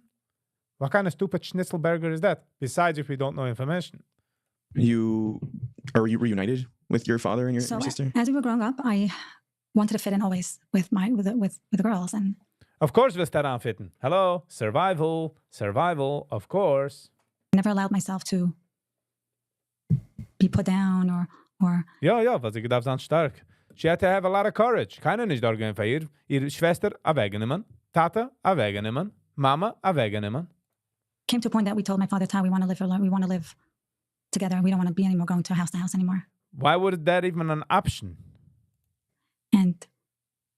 What kind of stupid Schnitzelburger is that? Besides if we don't know information. you are you reunited with your father and your So sister? as we were growing up, I wanted to fit in always with the girls, and Of course willst du daran fitten. Hello, survival, of course. I never allowed myself to be put down or Ja, was ich gedacht dann stark. She had to have a lot of courage. Keiner nicht da gehen für ihr. Ihre Schwester a weggenommen. Tata a weggenommen. Mama a weggenommen. came to a point that we told my father, "Ty, we want to live together. We don't want to be anymore going to house anymore." Why would that even an option? And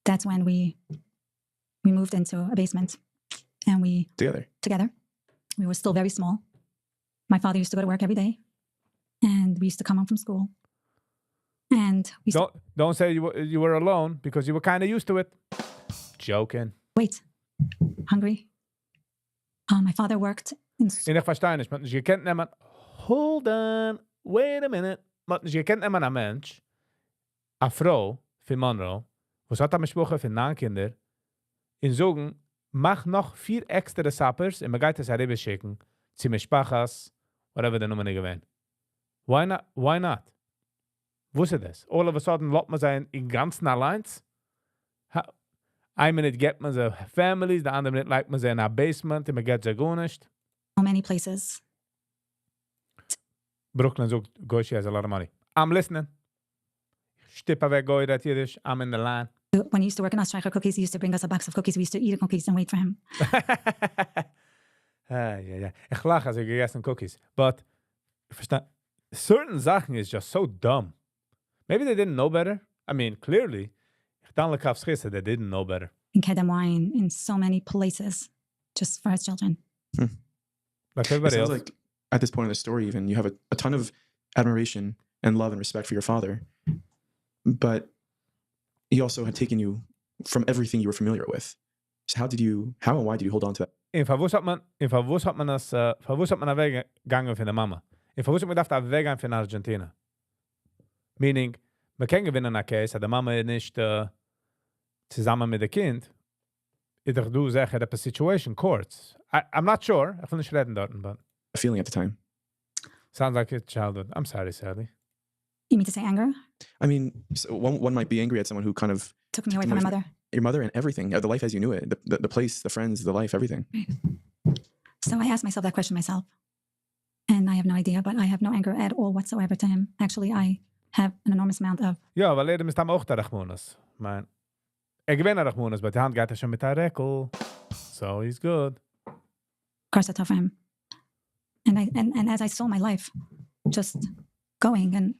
that's when we moved into a basement, and we Together. We were still very small. My father used to go to work every day, and we used to come home from school. And we Don't say you were alone because you were kind of used to it. Joking. wait, hungry. My father worked in En ich verstehe nicht. Man, je kennt nemen. Hold on. Wait a minute. Man, je kennt nemen een Mensch. Een vrouw van Monroe. Was hat am Spruch für 9 Kinder. In sogen, mach noch 4 extra Sappers und man geht es herüber schicken. Ziemlich Spachas. Whatever the Nummer gewähnt. Why not? Wusste das? All of a sudden lot man sein in ganzen allein. Ein Minute get man so families, the andere Minute like man sie in a basement und man geht sie gar nicht. so many places. Brooklyn sagt, go, she has a lot of money. I'm listening. Stippe weg, go, that Yiddish. I'm in the line. When he used to work in Ostreicher Cookies, he used to bring us a box of cookies. We used to eat the cookies and wait for him. Ja. Ich lache, als ich gegessen cookies. But, ich verstehe, certain Sachen is just so dumb. Maybe they didn't know better. I mean, clearly, ich dann like aufs Schisse, they didn't know better. In Kedem wine, in so many places, just for his children. Like It everybody sounds else. like at this point in the story, even you have a ton of admiration and love and respect for your father, but he also had taken you from everything you were familiar with. So how and why did you hold on to that? In verwus hat man weggegangen von der Mama. In verwus hat man dacht weggegangen von Argentina. Meaning, man kann gewinnen a case, hat der Mama nicht zusammen mit dem Kind. Ich doch du sagen, a situation, courts. I'm not sure. Ich will nicht reden dort, but A feeling at the time. sounds like a childhood. I'm sorry, Sally. You mean to say anger? I mean, so one might be angry at someone who kind of Took me away from my mother. your mother and everything, the life as you knew it, the place, the friends, the life, everything. So I asked myself that question myself. And I have no idea, but I have no anger at all whatsoever to him. Actually, I have an enormous amount of, Ja, weil Leben ist am auch der Rachmunas. Man, gewinne Rachmunas, but die Hand geht schon mit der Rekel. So he's good. Karsata for him. And as I saw my life just going, and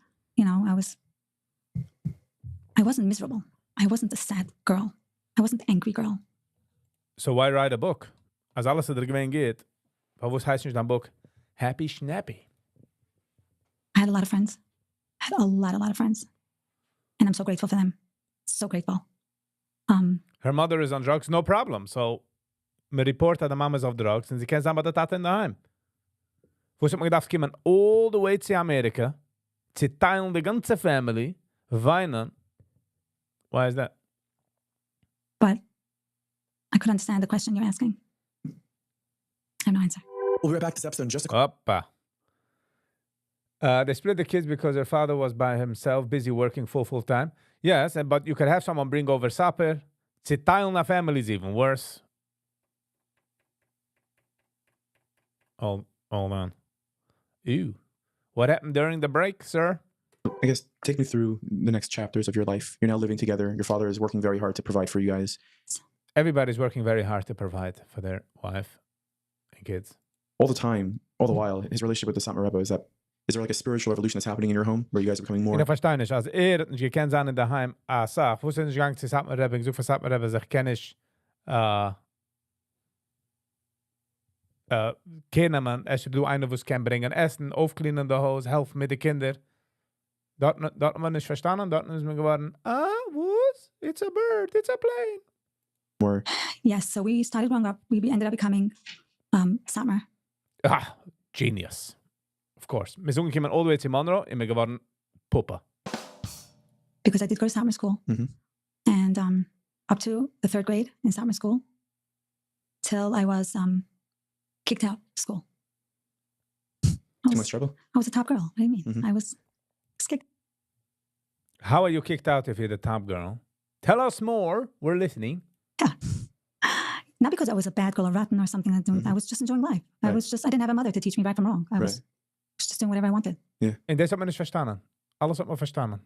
I wasn't miserable. I wasn't a sad girl. I wasn't the angry girl. So why write a book? Als alles er gewesen geht, was heißt nicht dein Book? Happy Schnappy. I had a lot of friends. I had a lot of friends. And I'm so grateful for them. So grateful. Her mother is on drugs, no problem. So, me report that the mom is on drugs, and sie kennt aber der Tate in daheim. Wo hat man gedacht, kommen all the way zu Amerika, zu teilen die ganze Family, weinen. Why is that? But I could understand the question you're asking. I have no answer. We'll be right back to this episode in just a Oppa. They split the kids because their father was by himself, busy working full time. Yes, but you could have someone bring over supper. Zu teilen a family is even worse. Hold on. Ew. What happened during the break, sir? I guess take me through the next chapters of your life. You're now living together. Your father is working very hard to provide for you guys. Everybody's working very hard to provide for their wife and kids. All the time, all the while, his relationship with the Satmar Rebbe, is there like a spiritual revolution that's happening in your home where you guys are becoming more? Ich verstehe nicht. Als nicht gekannt sein in daheim, sag, wo sind nicht gegangen zu Satmar Rebbe, ich suche für Satmar Rebbe, sich kenne ich, kennen man, als du einer, was kann bringen, Essen, aufcleanen the Haus, helfen mit den Kindern. Dort man nicht verstanden, dort ist man geworden, was? It's a bird, it's a plane. More. Yes, so we started growing up. We ended up becoming Satmar. Genius. Of course. Wir sind gekommen all the way to Monroe und wir geworden Puppe. Because I did go to Satmar school. Mhm. And up to the 3rd grade in Satmar school till I was kicked out of school. Too much trouble? I was a top girl. What do you mean? Mhm. I was kicked. How are you kicked out if you're the top girl? Tell us more. We're listening. Yeah. Not because I was a bad girl or rotten or something. I was just enjoying life. Right. I didn't have a mother to teach me right from wrong. I was just doing whatever I wanted. En das hat man nicht verstanden. Alles hat man verstanden.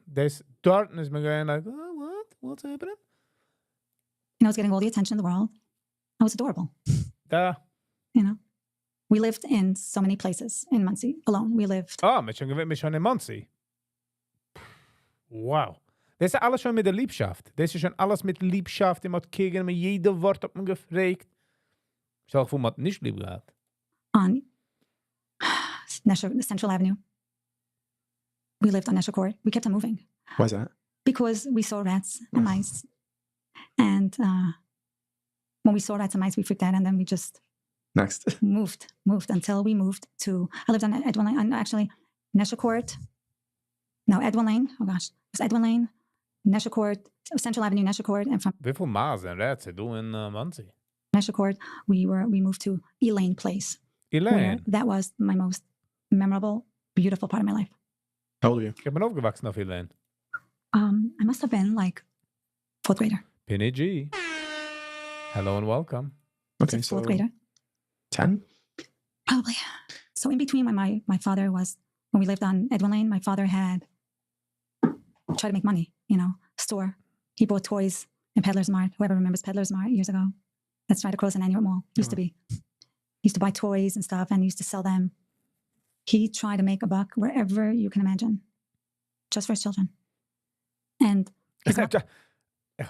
Dort ist man going like, what? What's happening? I was getting all the attention in the world. I was adorable. Da. We lived in so many places in Muncie alone. We lived. Mich schon in Muncie. Wow. Das ist alles schon mit der Liebschaft. Das ist schon alles mit Liebschaft. Man hat gegen mir jede Wort hat man gefragt. Ich sag, wo man nicht lieb gehabt. On Central Avenue. We lived on Nesher Court. We kept on moving. Why is that? Because we saw rats and mice. And when we saw rats and mice, we freaked out and then we just Next. moved until we moved to, I lived on Edwin Lane, actually, Nesher Court. No, Edwin Lane. Oh gosh. It was Edwin Lane, Nesher Court, Central Avenue, Nesher Court. And from Wie viel Maas en rats do in Muncie? Nesher Court, we moved to Elaine Place. Where Elaine. that was my most memorable, beautiful part of my life. How old are you? Ich bin aufgewachsen auf Elaine. I must have been like 4th grader. Penny G. Hello and welcome. Okay, 4th so grader. 10? Probably. So in between when my father was, when we lived on Edwin Lane, my father had tried to make money, store. He bought toys in Peddler's Mart. Whoever remembers Peddler's Mart years ago. That's right across the Nanuet Mall. Used to be. He used to buy toys and stuff and he used to sell them. He tried to make a buck wherever you can imagine. Just for his children. And his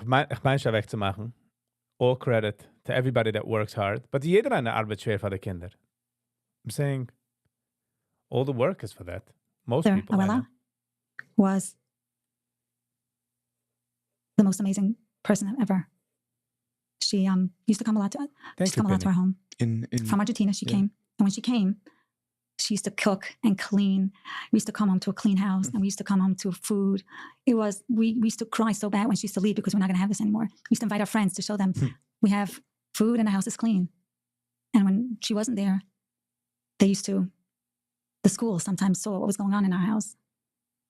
mom- Ich mein schon wegzumachen. All credit to everybody that works hard. But jeder eine Arbeit schwer für die Kinder. I'm saying all the work is for that. Most their people. I know. abuela was the most amazing person ever. She used to come a lot to our home. In From Argentina, she yeah. came. And when she came, she used to cook and clean. We used to come home to a clean house and we used to come home to food. It was, we used to cry so bad when she used to leave because we're not going to have this anymore. We used to invite our friends to show them we have food and the house is clean. And when she wasn't there, they used to, the school sometimes saw what was going on in our house,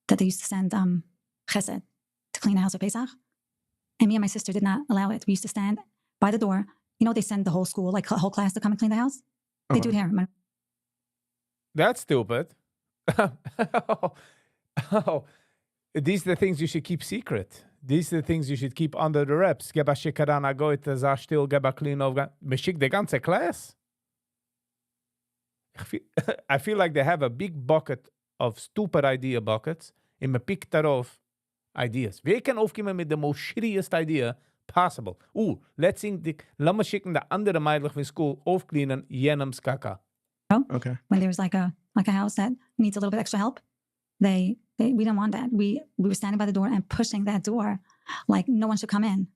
that they used to send chesed to clean the house for Pesach. And me and my sister did not allow it. We used to stand by the door. They send the whole school, like a whole class to come and clean the house. They do it here. That's stupid. These are the things you should keep secret. These are the things you should keep under the wraps. Geba shikaran agoit za still geba clean over. Meshik the ganze class. I feel like they have a big bucket of stupid idea buckets and me pick darauf ideas. Wer kann aufkommen mit der most shittiest idea, possible. Let's sing lass mal schicken der andere Meidlich von School aufcleanen jenems Kaka. Okay. When there's like a house that needs a little bit extra help, we didn't want that. We were standing by the door and pushing that door like no one should come in.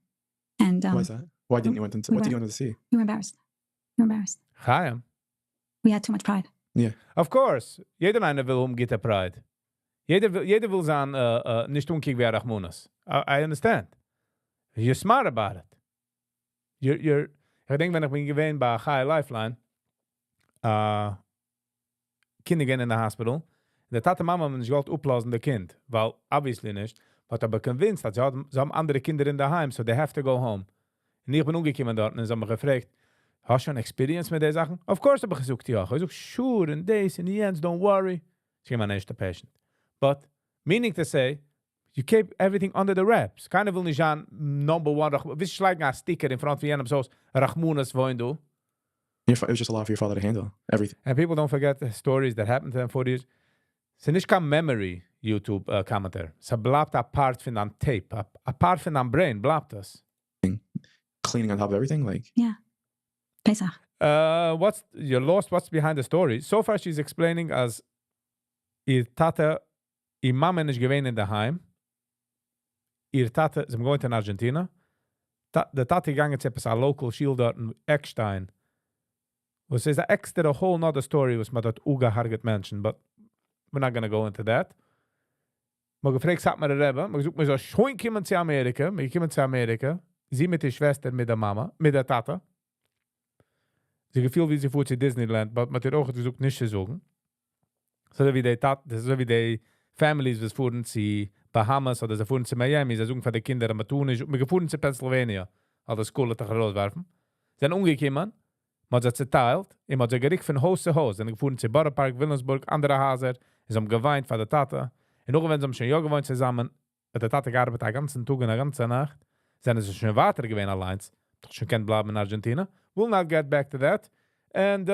And Why is that? Why didn't you want them to? What did you want them to see? we were embarrassed. Chaim. We had too much pride. Yeah. Of course. Jeder einer will umgehen Pride. Jeder will sein, nicht umkicken wie Rachmunas. I understand. You're smart about it. You're ich denke, wenn ich bin gewesen bei High Lifeline, Kinder gehen in the hospital, der Tate Mama haben nicht gewollt uplosen der Kind, weil obviously nicht, but aber convinced, dass sie haben andere Kinder in der Heim, so they have to go home. Und ich bin umgekommen dort und sie haben mich gefragt, hast du schon Experience mit den Sachen? Of course habe ich gesagt, ja. Ich habe gesagt, sure, and this, in the end, don't worry. Ich bin mein erster Patient. But, meaning to say, you keep everything under the wraps. Keiner will nicht an number one, wisst ihr, like ein Sticker in front von jenem so, Rachmunas wollen du? It was just a lot for your father to handle everything. And people don't forget the stories that happened to them 40 years. Es ist nicht kein Memory YouTube-Kommentar. Es bleibt a part von einem Tape. A part von einem Brain bleibt das. Cleaning on top of everything, like. Yeah. Pesach. You're lost what's behind the story. So far she's explaining as ihr Mama nicht gewesen in der Heim. Ihr Tate, sie sind in Argentina. Der Tate gegangen zu a local shield dort in Eckstein. Was is a extra whole nother story was mit dat ugeharget Menschen, but we're not gonna go into that. Maar gefragt hat mir der Rebbe, maar gesucht mir so, schon kommen zu Amerika, sie mit der Schwester, mit der Mama, mit der Tata. Sie gefühlt, wie sie fuhrt zu Disneyland, aber mit der auch gesucht nicht zu sagen. So wie die Families, die fuhren zu Bahamas oder sie fuhren zu Miami, sie suchen für die Kinder, aber tun nicht, wir fuhren zu Pennsylvania, also Schule zu rauswerfen. Sie sind umgekommen, man hat sie zerteilt, und man hat sie gericht von Haus zu Haus. Sie sind gefahren zu Boropark, Wilhelmsburg, andere Häuser, sie haben geweint für die Tata. Und auch wenn sie schon ja gewohnt zusammen, hat die Tata gearbeitet den ganzen Tag und die ganze Nacht, sind sie schon weiter gewesen allein, doch schon kennt bleiben in Argentina. We'll not get back to that. And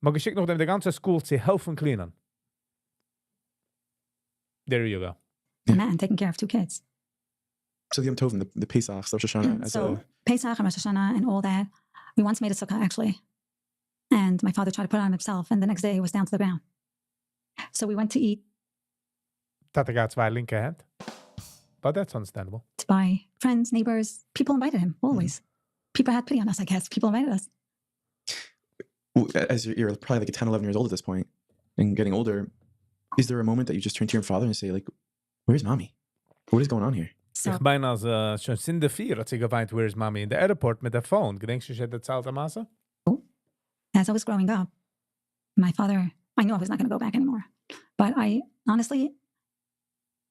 man geschickt noch dem die ganze School zu helfen cleanen. There you go. A man taking care of 2 kids. So the Yom Tovim, the Pesach, Rosh Hashanah, as So a Pesach and Rosh Hashanah and all that, we once made a sukkah actually. And my father tried to put it on himself, and the next day it was down to the ground. So we went to eat. Tata got 2 linke Hand. But that's understandable. By friends, neighbors, people invited him, always. People had pity on us, I guess. People invited us. as you're probably like 10, 11 years old at this point and getting older, is there a moment that you just turn to your father and say like, where's mommy? What is going on here? So, Ich meine, als schon in der 4 hat sie geweint, where's mommy? In der Airport mit der Phone. Gedenkst du, sie hat erzählt am Maße? as I was growing up, my father, I knew I was not going to go back anymore. But I honestly,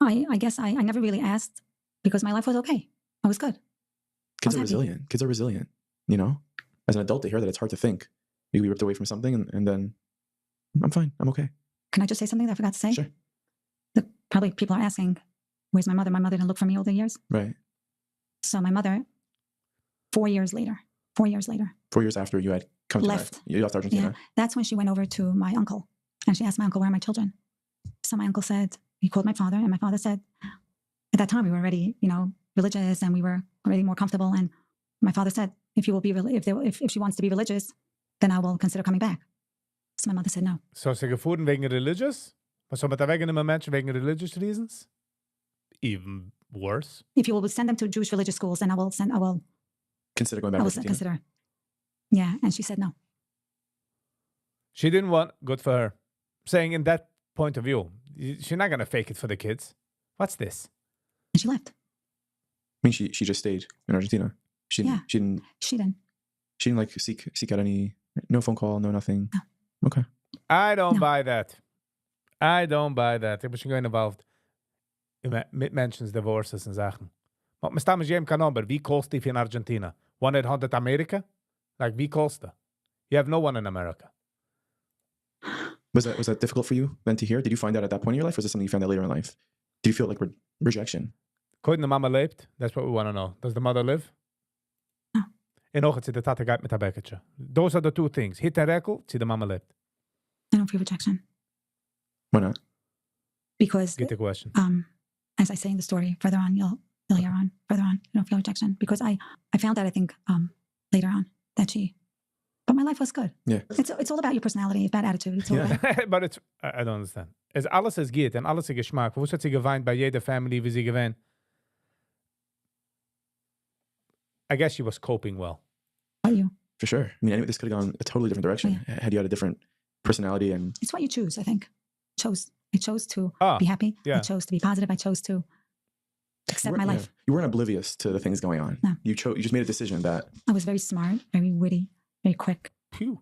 I guess I never really asked because my life was okay. I was good. Kids I are was happy. resilient. Kids are resilient. You know, as an adult, they hear that it's hard to think. You be ripped away from something, and then I'm fine. I'm okay. Can I just say something that I forgot to say? Sure. Probably people are asking, where's my mother? My mother didn't look for me all the years. Right. So my mother, 4 years later, 4 years later, 4 years after you had come Left. to you left Argentina. yeah, that's when she went over to my uncle. And she asked my uncle, where are my children? So my uncle said, he called my father, and my father said, at that time we were already, religious, and we were already more comfortable. And my father said, if she wants to be religious, then I will consider coming back. So my mother said no. So sie gefuhren wegen religious? Was soll man da wegnehmen Menschen wegen religious reasons? Even worse. If you will send them to Jewish religious schools, then I will Consider going back I to will Argentina. consider. Yeah, and she said no. She didn't want, good for her. Saying in that point of view, she's not going to fake it for the kids. What's this? And she left. I mean, she just stayed in Argentina. She Yeah. didn't She didn't. like seek out no phone call, no nothing. No. Okay. I don't No. buy that. I don't buy that. Ich bin schon involved mit Menschen's divorces und Sachen. Maar wir stammen jedem kein Nummer. Wie kostet die in Argentina? 1-800 America? Like, wie kostet? You have no one in America. Was that difficult for you then to hear? Did you find out at that point in your life, or was this something you found out later in life? Did you feel like rejection? Koiden de mama lebt? That's what we want to know. Does the mother live? No. En ook het zit de tata gaat met haar bekketje. Those are the 2 things. Hit en rekel, zie de mama lebt. I don't feel rejection Why not? because Get the question. as I say in the story further on, you'll hear on further on. You don't feel rejection because I found out, I think, later on that but my life was good. Yeah. It's all about your personality, about attitude. It's all about, But it's, I don't understand. Es alles ist geht und alles ist Geschmack. Wo hat sie geweint bei jeder Family, wie sie gewinnt? I guess she was coping well. about you. For sure. I mean, this could have gone a totally different direction had you had a different personality and It's what you choose, I think. I chose to Ah, be happy. yeah. I chose to be positive. I chose to accept my life. You weren't oblivious to the things going on. No. You just made a decision that I was very smart, very witty, very quick. Phew.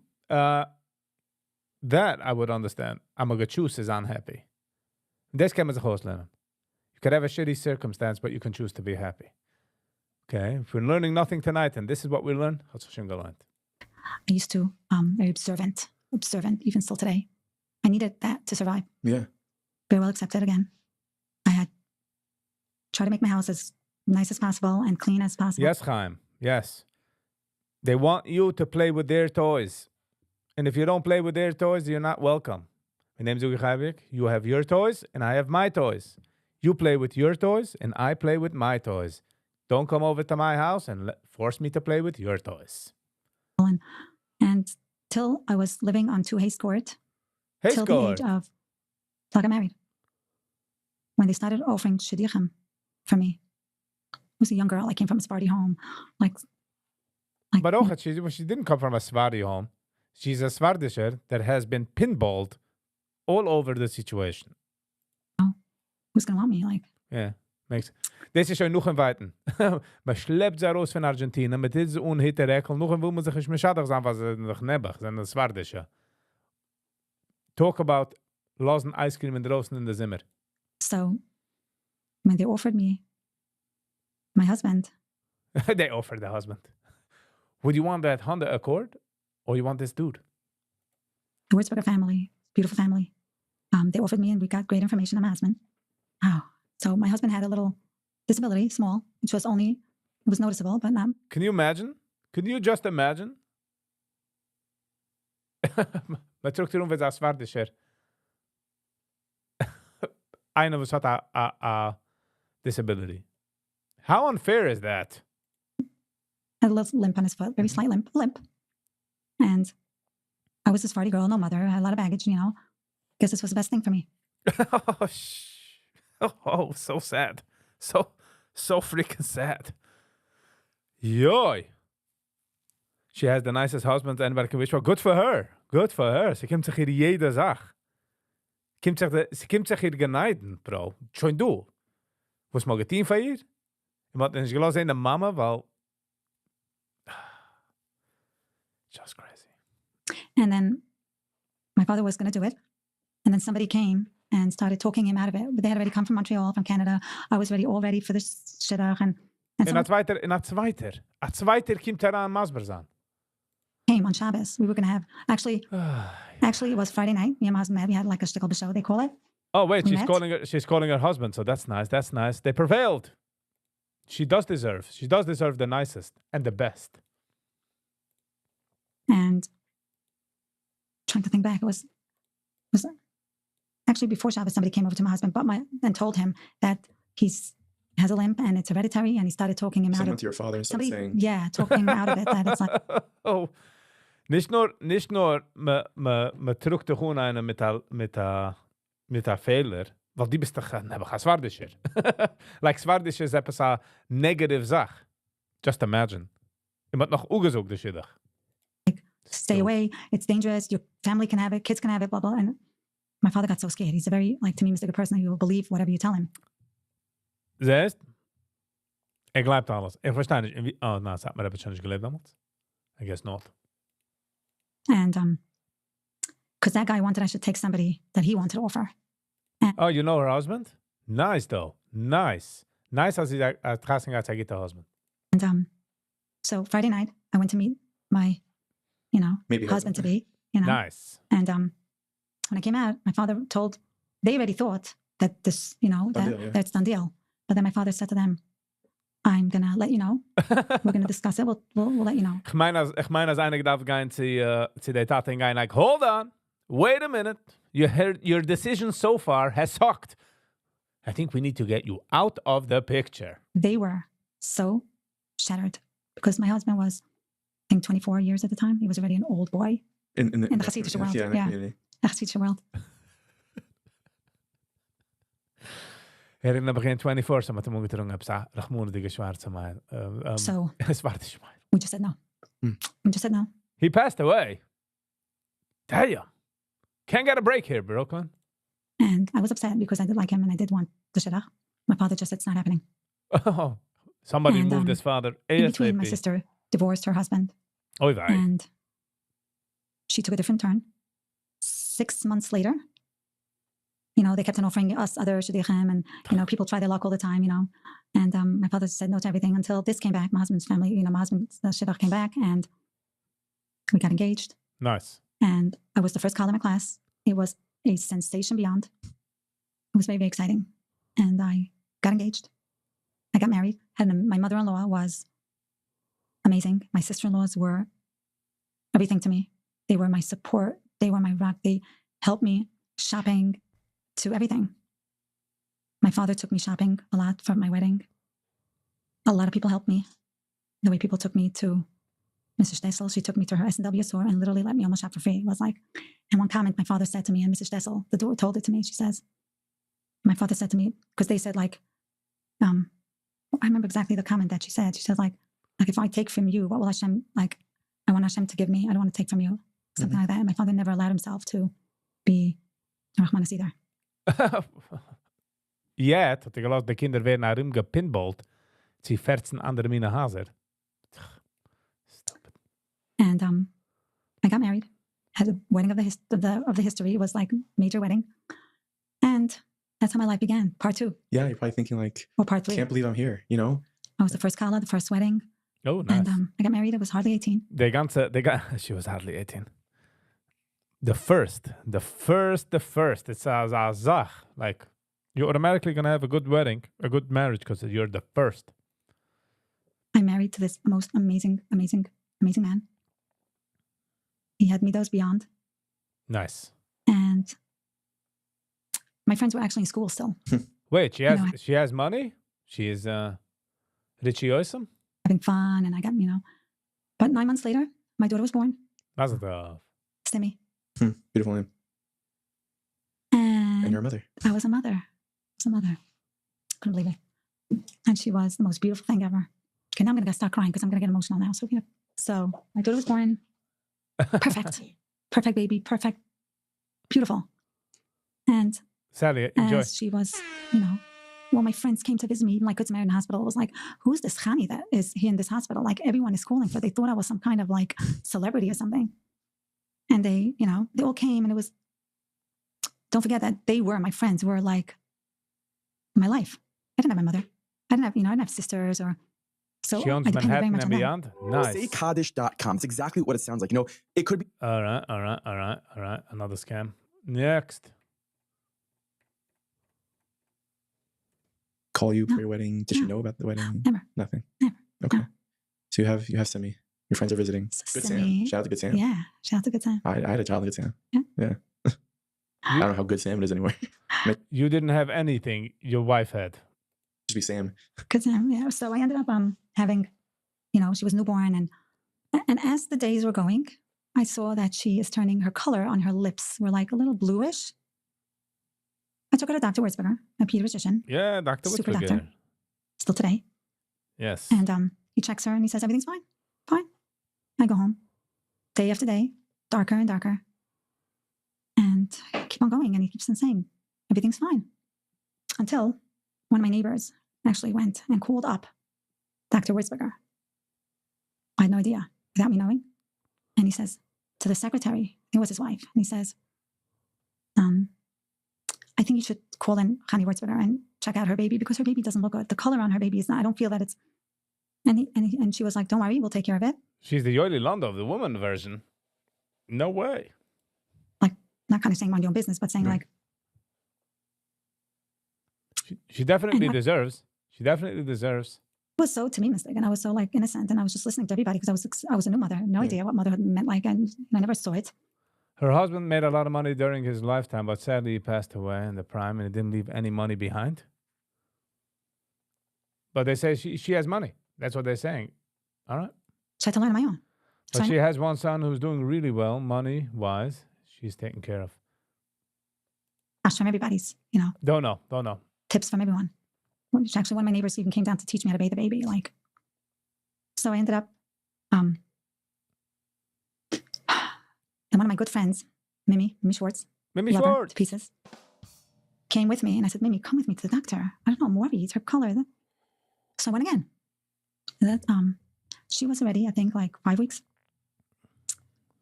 That I would understand. I'm a choose is unhappy. Das kann man sich auslernen. You could have a shitty circumstance, but you can choose to be happy. Okay? If we're learning nothing tonight, and this is what we learn, hat's schon gelernt. I used to very observant, even still today. I needed that to survive. yeah. Very well accepted again. I had tried to make my house as nice as possible and clean as possible. Yes, Chaim. Yes. They want you to play with their toys. And if you don't play with their toys, you're not welcome. My name's Ugi Chaivik. You have your toys, and I have my toys. You play with your toys, and I play with my toys. Don't come over to my house and force me to play with your toys. And till I was living on 2 Hayes Court, Hey, till the Scott. age of, till I got married. When they started offering shidduchim for me. I was a young girl. I came from a Sephardi home. Like But oh, she didn't come from a Sephardi home. She's a Svardisher that has been pinballed all over the situation. who's going to want me? Like, Yeah, makes. Das ist schon noch ein Weiten. Man schleppt sie raus von Argentinien mit diesem Unhittereckel. Noch ein will man sich nicht mehr schadig sein, was sie noch nebach sind, das Svardischer. Talk about losen ice cream in draußen in the Zimmer. so when they offered me my husband, They offered the husband. Would you want that Honda Accord or you want this dude? the Wurzburger family, beautiful family, they offered me and we got great information on my husband. Oh, so my husband had a little disability, small, which was only, it was noticeable, but not. Can you imagine? Can you just imagine? Maar terug te doen met dat Svardischer. Einer was hat a disability. How unfair is that? Had a little limp on his foot, very slight limp. And I was a Sephardi girl, no mother, I had a lot of baggage, Guess this was the best thing for me. Oh, so sad. So freaking sad. Yoy. She has the nicest husband anybody can wish for. Good for her. Good for her. Sie kommt sich hier jede Sache. Sie kommt sich hier geneiden, Bro. Schon du. Was mal getan für ihr? Ich hatte nicht gelassen in der Mama, weil... Just crazy. And then my father was going to do it. And then somebody came and started talking him out of it. But they had already come from Montreal, from Canada. I was all ready for this shidduch. And En a zweiter kommt an Masberzan. came on Shabbos. We were going to have, actually, it was Friday night. Me and my husband met. We had like a shtickle b'show, they call it. Oh wait, We she's met. calling her husband, so that's nice. That's nice. They prevailed. She does deserve the nicest and the best. And trying to think back, it was actually before Shabbos, somebody came over to my husband, and told him that has a limp and it's hereditary, and he started talking him out Someone of to your father and started saying, talking him out of it. That it's like, Oh, nicht nur me terug te gaan einer mit a Fehler, weil die bist doch nebach a Svardischer. Like Svardischer is etwas a negative Sach. Just imagine. Je moet noch ugezoek de Schiddach. stay away. It's dangerous. Your family can have it. Kids can have it. Blah blah. And my father got so scared. He's a very to me mystic person. He will believe whatever you tell him. Zest? Ik gleibt alles. Ich verstehe nicht. Oh, na, es hat mir schon nicht gelebt damals. I guess not. And because that guy wanted I should take somebody that he wanted to offer. Oh, you know her husband? Nice, though. Nice. Nice als hij trasing uit zijn husband. And so Friday night I went to meet my, Maybe husband to be. Nice. And when I came out, my father they already thought that this, that's done deal. But then my father said to them, I'm gonna let you know. We're gonna discuss it. We'll let you know. Ich meine, als einer darf gehen zu der Tate und gehen like, hold on, wait a minute. Your decision so far has sucked. I think we need to get you out of the picture. They were so shattered because my husband was, I think, 24 years at the time. He was already an old boy In in the Hasidic world. Yeah, in the Yeah, community. the Hasidic world. In the begin 24, so we getrunken hebben, Rachmone dige schwarze man. So Zwarte schwein. we just said no. Hmm. We just said no. He passed away. Damn. Can't get a break here, Brooklyn. And I was upset because I did like him and I did want the shidduch. My father just said it's not happening. Oh, somebody And, moved his father In between, my ASAP. sister divorced her husband Oy vey. and she took a different turn. 6 months later, they kept on offering us other shidduchim and, people try their luck all the time, And my father said no to everything until this came back. My husband's family, my husband's shidduch came back and we got engaged. Nice. And I was the first kala in my class. It was a sensation beyond. It was very, very exciting. And I got engaged. I got married. My mother-in-law was amazing. My sister-in-laws were everything to me. They were my support. They were my rock. They helped me shopping to everything. My father took me shopping a lot for my wedding. A lot of people helped me. The way people took me to Mrs. Stessel, she took me to her S&W store and literally let me almost shop for free. It was like, and one comment my father said to me, and Mrs. Stessel, the door told it to me. She says, my father said to me, because they said like, I remember exactly the comment that she said. She said like if I take from you, what will Hashem, I want Hashem to give me. I don't want to take from you. Something like that. And my father never allowed himself to be Rahmanas either. Yet, had ik gelost, de kinder werden naar hem gepinballed. Sie 14 andere mine hazer. And I got married. Had a wedding of the history. It was like major wedding. And that's how my life began. Part 2. Yeah, you're probably thinking like, or part 3. can't believe I'm here, I was the first kala, the first wedding. Oh, nice. And I got married. I was hardly 18. She was hardly 18. The first. It's a zach. Like, you're automatically going to have a good wedding, a good marriage, because you're the first. I'm married to this most amazing, amazing, amazing man. He had me those beyond. Nice. And my friends were actually in school still. Wait, she has money? She is Richie Oysam? Having fun, and I got, But 9 months later, my daughter was born. Mazel tov. Stimmy. Beautiful name. And you're a mother. I was a mother. Couldn't believe it. And she was the most beautiful thing ever. Okay, now I'm going to start crying because I'm going to get emotional now. So my daughter was born. Perfect. Perfect baby. Perfect. Beautiful. And Sally, enjoy. as she was, my friends came to visit me, like Good Samaritan Hospital. It was like, who's this Chani that is here in this hospital? Like everyone is calling for. They thought I was some kind of like celebrity or something. And they all came, and it was, don't forget that they were, my friends were like my life. I didn't have my mother. I didn't have sisters or, so She owns I depended very Manhattan much and on them. beyond. Nice. SayKaddish.com. It's exactly what it sounds like. It could be. All right. Another scam. Next. Call you No. for your wedding? Did she know about the wedding? Never. Nothing. Never. Okay. No. So you have Simi. Your friends are visiting. Good Sam. Simi. Shout out to Good Sam. Yeah. Shout out to Good Sam. I had a child with Good Sam. Yeah. I don't know how good Sam is anymore. You didn't have anything your wife had. Just be Sam. Good Sam. Yeah. So I ended up having, she was newborn, and as the days were going, I saw that she is turning, her color on her lips were like a little bluish. I took her to Dr. Wurzberger, a pediatrician, Yeah, Dr. Super Whitberger. doctor. Still today. Yes. And he checks her and he says, everything's fine. Fine. I go home. Day after day, darker and darker. And I keep on going. And he keeps on saying, everything's fine. Until one of my neighbors actually went and called up Dr. Wurzberger. I had no idea, without me knowing. And he says to the secretary, it was his wife, and he says, I think you should call in Chani Wurzberger and check out her baby because her baby doesn't look good. The color on her baby is not, I don't feel that it's, and she was like, don't worry, we'll take care of it. She's the Yoeli Londo of the woman version. No way. Like, not kind of saying mind your own business, but saying like, She definitely And deserves. She definitely deserves. it was so to me mystic, and I was so like innocent, and I was just listening to everybody because I was a new mother, I had no idea what motherhood meant like, and I never saw it. Her husband made a lot of money during his lifetime, but sadly he passed away in the prime and he didn't leave any money behind. But they say she has money. That's what they're saying. All right. So I had to learn on my own. But So she has one son who's doing really well, money-wise. She's taken care of. asked from everybody's, Don't know. tips from everyone. Which actually, one of my neighbors even came down to teach me how to bathe the baby. So I ended up, and one of my good friends, Mimi Schwartz, Mimi love her Schwartz. to pieces, came with me, and I said, Mimi, come with me to the doctor. I don't know, I'm worried, her color. So I went again. She was already, I think, 5 weeks.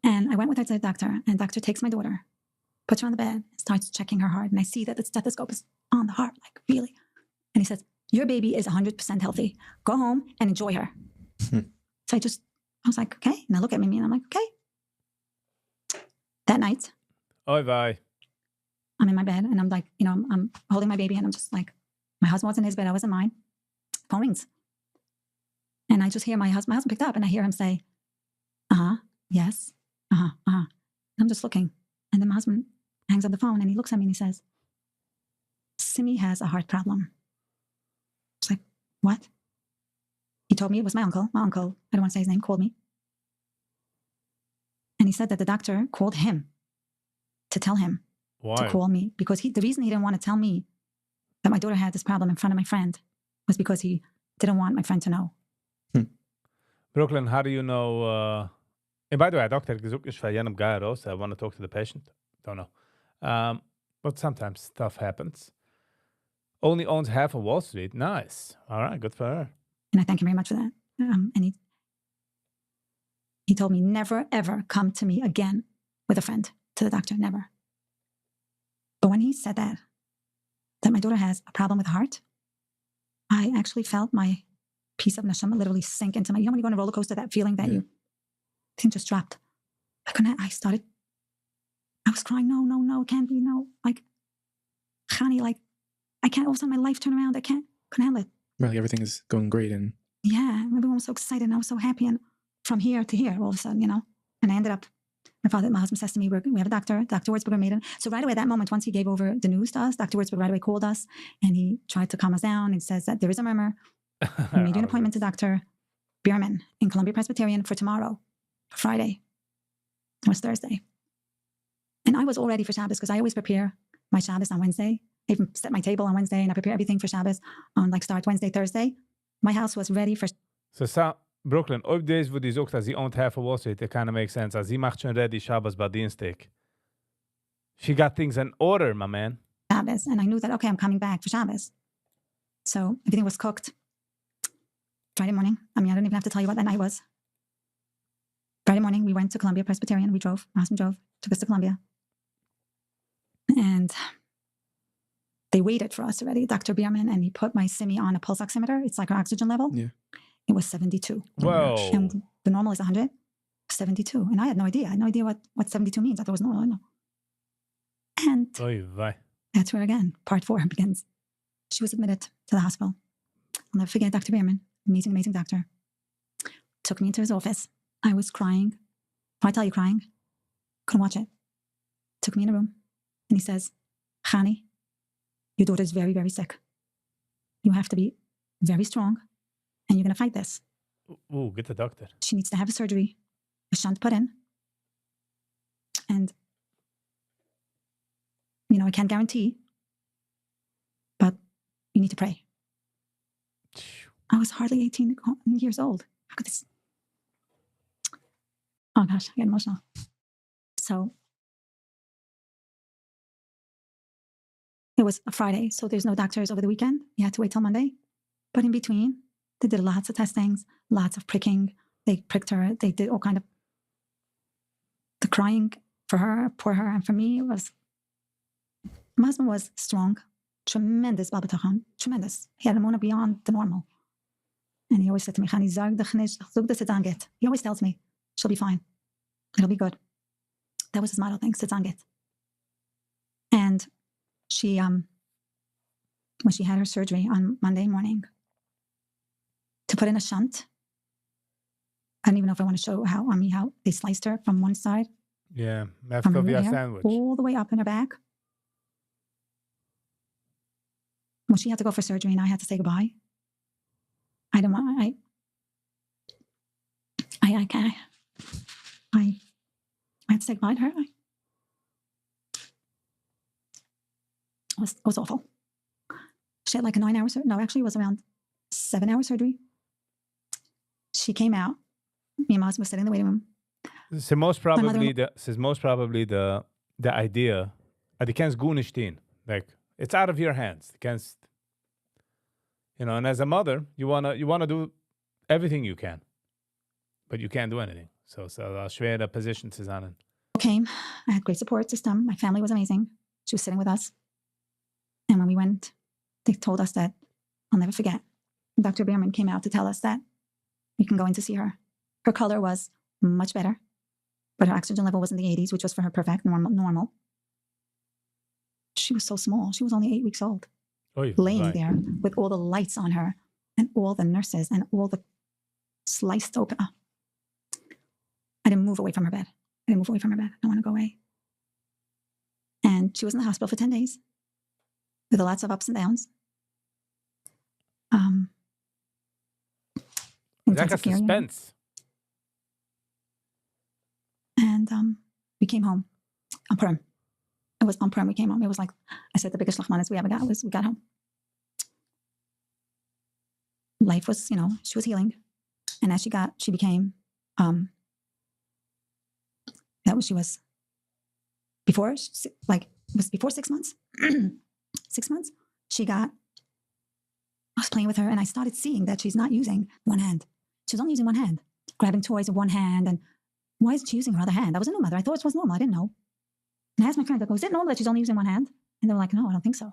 And I went with her to the doctor, and the doctor takes my daughter, puts her on the bed, and starts checking her heart. And I see that the stethoscope is on the heart, really. And he says, your baby is 100% healthy. Go home and enjoy her. So I was like, okay. And I look at Mimi and I'm like, okay. That night, Oy vey. I'm in my bed and I'm like, I'm holding my baby and I'm just like, my husband was in his bed, I was in mine. Phone rings. And I just hear my husband picked up and I hear him say, yes, And I'm just looking. And then my husband hangs up the phone and he looks at me and he says, Simi has a heart problem. I was like, what? He told me it was my uncle. My uncle, I don't want to say his name, called me. And he said that the doctor called him to tell him Why? to call me because the reason he didn't want to tell me that my daughter had this problem in front of my friend was because he didn't want my friend to know. Brooklyn, how do you know? And by the way, doctor, gezoek is van Jan Gairos. I want to talk to the patient. Don't know. But sometimes stuff happens. Only owns half of Wall Street. Nice. All right, good for her. And I thank him very much for that. And he told me never, ever come to me again with a friend to the doctor, never. But when he said that my daughter has a problem with the heart, I actually felt my piece of neshama literally sink into my, when you go on a roller coaster, that feeling that thing just dropped. I was crying, no, it can't be, no. Chani, I can't, all of a sudden my life turned around, couldn't handle it. Right, everything is going great and Yeah, everyone was so excited and I was so happy. And from here to here, all of a sudden, and I ended up, my husband says to me, we have a doctor, Dr. Wurzburger made it. So right away, at that moment, once he gave over the news to us, Dr. Wurzburger right away called us and he tried to calm us down and says that there is a murmur. We made you an appointment to Dr. Bierman in Columbia Presbyterian for tomorrow, for Friday. It was Thursday. And I was all ready for Shabbos because I always prepare my Shabbos on Wednesday. I even set my table on Wednesday and I prepare everything for Shabbos on start Wednesday, Thursday. My house was ready for... So, Brooklyn, op deze wo die zoekt, als sie owned half of Wall Street, it kind of makes sense. Als sie macht schon ready Shabbos bei Dienstag. She got things in order, my man. Shabbos. And I knew that, okay, I'm coming back for Shabbos. So everything was cooked. Friday morning, I don't even have to tell you what that night was. Friday morning, we went to Columbia Presbyterian. We drove, my husband drove, took us to Columbia. And they waited for us already, Dr. Bierman, and he put my Simi on a pulse oximeter. It's like her oxygen level. Yeah. It was 72. Whoa. And the normal is 100. 72. And I had no idea. I had no idea what 72 means. I thought it was normal. No. And Oy vey. that's where, again, part 4 begins. She was admitted to the hospital. I'll never forget Dr. Bierman, amazing, amazing doctor. Took me into his office. I was crying. If I tell you crying, couldn't watch it. Took me in a room and he says, Chani, your daughter is very, very sick. You have to be very strong and you're going to fight this. Ooh, get the doctor. She needs to have a surgery, a shunt put in. And, I can't guarantee, but you need to pray. I was hardly 18 years old. How could this? Oh gosh, I get emotional. So it was a Friday, so there's no doctors over the weekend. You had to wait till Monday. But in between, they did lots of testings, lots of pricking. They pricked her. They did all kind of the crying for her, poor her, and for me was. My husband was strong, tremendous Baba Tachon, tremendous. He had a emunah beyond the normal. And he always said to me, Chani, zag dich nicht, zug das Sitzanget. He always tells me, she'll be fine. It'll be good. That was his motto thing, Sitzanget. And she, when she had her surgery on Monday morning, to put in a shunt, I don't even know if I want to show how they sliced her from one side. Yeah, From her via hair, sandwich. all the way up in her back. When she had to go for surgery and I had to say goodbye, I didn't want. I had to say goodbye to her. It was awful. She had like a 9-hour surgery. No, actually, it was around 7-hour surgery. She came out. Me and Maz was sitting in the waiting room. This is most probably the idea. Die kannst gut nicht stehen. Like, it's out of your hands. Die kannst, and as a mother, you wanna do everything you can, but you can't do anything. So schwere position zu sein. Came. I had great support system. My family was amazing. She was sitting with us. And when we went, they told us that, I'll never forget, Dr. Bierman came out to tell us that we can go in to see her. Her color was much better, but her oxygen level was in the 80s, which was for her perfect, normal. She was so small. She was only 8 weeks old, laying there with all the lights on her and all the nurses and all the sliced open. I didn't move away from her bed. I don't want to go away. And she was in the hospital for 10 days with lots of ups and downs. Intensive care, suspense. And we came home on Purim. It was on Purim we came home. It was like, I said, the biggest lachmanis we ever got was we got home. Life was, she was healing. And as she became, she was before, it was before 6 months. 6 months, I was playing with her and I started seeing that she's not using one hand. She was only using one hand, grabbing toys with one hand. And why isn't she using her other hand? I was a new mother. I thought it was normal. I didn't know. And I asked my friend, I go, is it normal that she's only using one hand? And they were like, no, I don't think so. I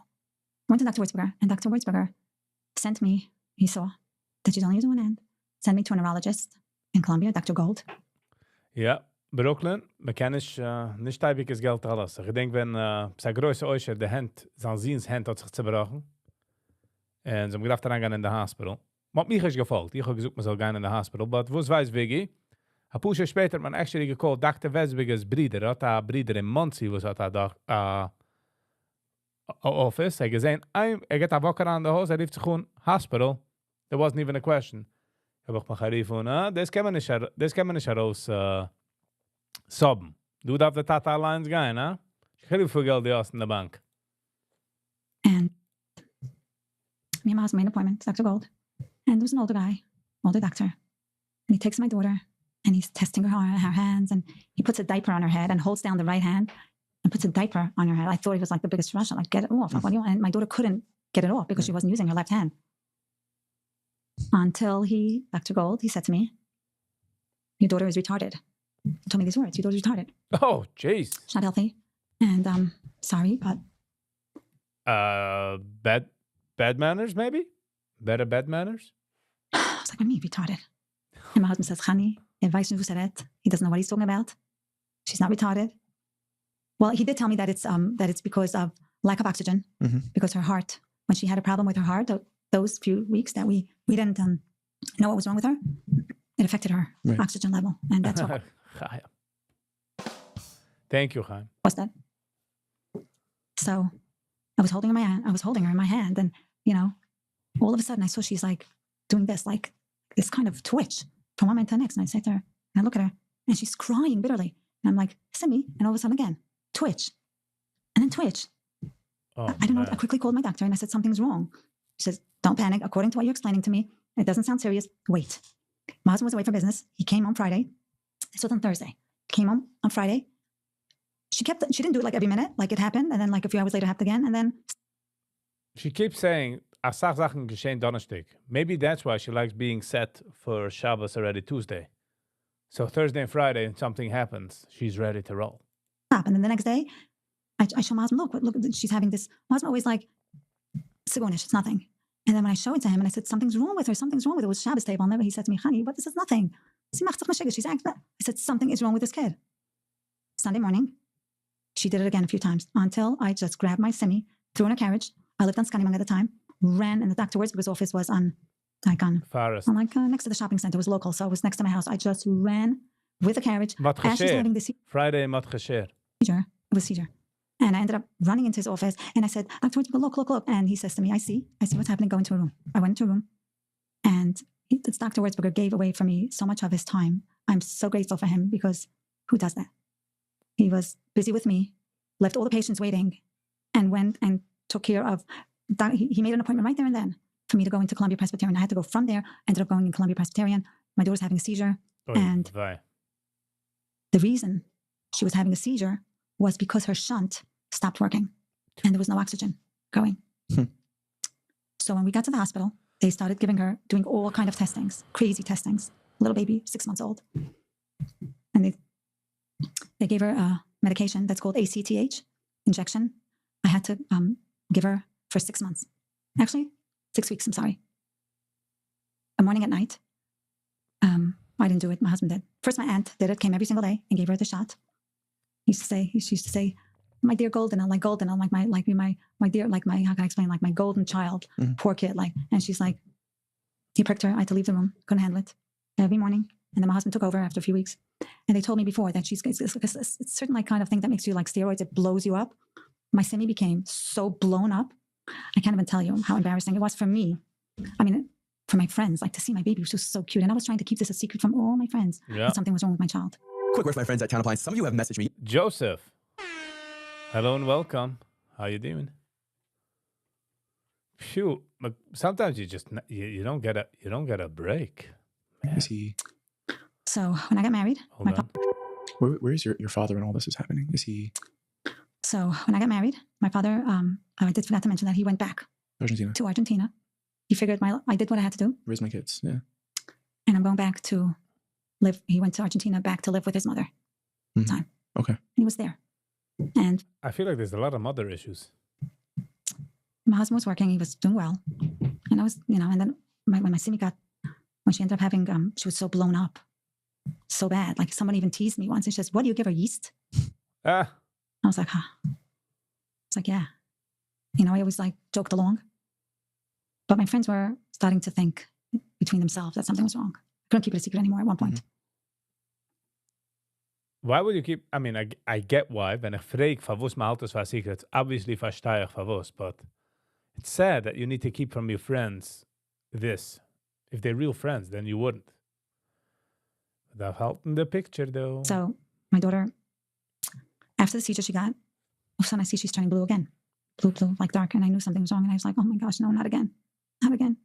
went to Dr. Wurzberger, and Dr. Wurzberger sent me, he saw that she's only using one hand, sent me to a neurologist in Columbia, Dr. Gold. Ja, Brooklyn, man kann nicht teibiges Geld lassen. Ich denke, wenn sein größer Äuscher die Hand, sein Sehens Hand hat sich zerbrochen, und sie haben gedacht, daran gehen in der Hospital. Man hat mich nicht gefolgt. Ich habe gesagt, man soll gehen in der Hospital. Aber was weiß Viggy? Ein paar Jahre später hat man actually gecallt Dr. Wesbigers Bruder. Hat ein Bruder in Muncie, was hat da office. Er gesehen, geht ein Woche an der Hose, rief sich Hospital. There wasn't even a question. Habe ich mich gerufen, das kann man nicht heraus sobben. Du darfst die Tata Alliance gehen, Ich kriege viel Geld aus in der Bank. And me and my husband made an appointment, Dr. Gold. And there was an older doctor. And he takes my daughter and he's testing her hands and he puts a diaper on her head and holds down the right hand and puts a diaper on her head. I thought he was like the biggest Russian, like get it off. Like, what do you want? And my daughter couldn't get it off because she wasn't using her left hand. Until Dr. Gold, he said to me, your daughter is retarded. He told me these words, your daughter's retarded. Oh, jeez. She's not healthy. And sorry, but bad manners, maybe? Better bad manners? I was like, what do you mean, retarded? And my husband says, Honey, he doesn't know what he's talking about. She's not retarded. Well, he did tell me that it's because of lack of oxygen, because her heart, when she had a problem with her heart, those few weeks that we didn't know what was wrong with her, it affected her oxygen level. And that's all. Thank you, Chaim. What's that? So I was holding her in my hand, and all of a sudden I saw she's like doing this kind of twitch from one minute to the next. And I say to her, and I look at her, and she's crying bitterly. And I'm like, Simi, and all of a sudden again, twitch, and then twitch. Oh, I don't know. I quickly called my doctor and I said, something's wrong. She says, don't panic. According to what you're explaining to me, it doesn't sound serious. Wait. My husband was away for business. He came on Friday. This was on Thursday. Came home on Friday. She didn't do it like every minute, like it happened. And then like a few hours later, it happened again. And then she keeps saying, Asach Sachen geschehen Donnerstag. Maybe that's why she likes being set for Shabbos already Tuesday. So Thursday and Friday, something happens. She's ready to roll. And then the next day, I show my husband, look, she's having this. My husband always like, Sigonish, it's nothing. And then when I show it to him and I said, something's wrong with her. It was Shabbos table. He said to me, Honey, but this is nothing. She's acting. I said, something is wrong with this kid. Sunday morning, she did it again a few times until I just grabbed my Simi, threw in a carriage. I lived on Skanimung at the time, ran, and the Dr. Wurzberger's office was on Forest. Next to the shopping center. It was local, so it was next to my house. I just ran with a carriage. As she's having this Friday, Matchesher. It was seizure. And I ended up running into his office, and I said, Dr. Wurzberger, look. And he says to me, I see what's happening. Go into a room. I went into a room, and this Dr. Wurzberger gave away for me so much of his time. I'm so grateful for him because who does that? He was busy with me, left all the patients waiting, and went and took care of. He made an appointment right there and then for me to go into Columbia Presbyterian. I had to go from there, ended up going in Columbia Presbyterian. My daughter's having a seizure. And the reason she was having a seizure was because her shunt stopped working and there was no oxygen going. So when we got to the hospital, they started doing all kind of testings, crazy testings. Little baby, 6 months old. And they gave her a medication that's called ACTH injection. I had to give her for 6 months. Actually, 6 weeks, I'm sorry. A morning at night. I didn't do it, my husband did. First, my aunt did it, came every single day and gave her the shot. She used to say, my dear Golden, I'm like Golden, I'm like my dear, like my, how can I explain, like my golden child, poor kid, like, and she's like, he pricked her, I had to leave the room, couldn't handle it, every morning. And then my husband took over after a few weeks. And they told me before that it's a certain like kind of thing that makes you like steroids, it blows you up. My semi became so blown up. I can't even tell you how embarrassing it was for me. I mean, for my friends, like to see my baby, which was so cute. And I was trying to keep this a secret from all my friends. Yeah. That something was wrong with my child. Quick word for my friends at Town Appliance. Some of you have messaged me. Joseph. Hello and welcome. How you doing? Phew. Sometimes you just you don't get a break. Is he? So when I got married, Where is your father when all this is happening? Is he? So when I got married, my father, I did forgot to mention that he went back to Argentina. He figured I did what I had to do. Raise my kids, yeah. And I'm going back to live. He went to Argentina back to live with his mother. Time. Okay. And he was there. And I feel like there's a lot of mother issues. my husband was working. He was doing well. And I was, and then when my Simi when she ended up having, she was so blown up, so bad. Like someone even teased me once and she says, what do you give her, yeast? Ah. I was like, huh. It's like, yeah. I always like joked along. But my friends were starting to think between themselves that something was wrong. I couldn't keep it a secret anymore at one point. Why would you keep, I mean, I get why. Wenn ich frage, von was man halt das war secret, obviously verstehe ich von was, but it's sad that you need to keep from your friends this. If they're real friends, then you wouldn't. That helped in the picture, though. So my daughter, after the seizure she got, all of a sudden I see she's turning blue again. Blue, like dark, and I knew something was wrong, and I was like, oh my gosh, no, not again. Not again.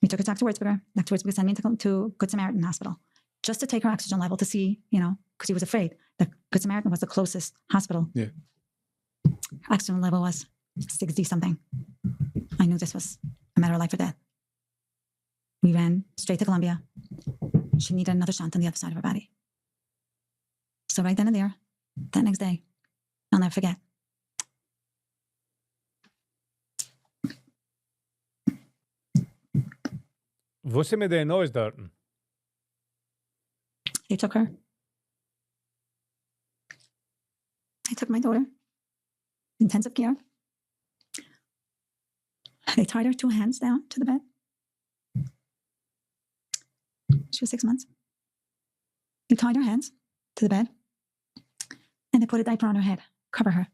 We took her to Dr. Wurzberger. Dr. Wurzberger sent me to Good Samaritan Hospital just to take her oxygen level to see, because he was afraid. The Good Samaritan was the closest hospital. Yeah. Oxygen level was 60 something. I knew this was a matter of life or death. We ran straight to Columbia. She needed another shunt on the other side of her body. So right then and there, that next day, I'll never forget. Wo sind wir denn Neues dort? They took her. They took my daughter. Intensive care. They tied her 2 hands down to the bed. She was 6 months. They tied her hands to the bed. And they put a diaper on her head, cover her.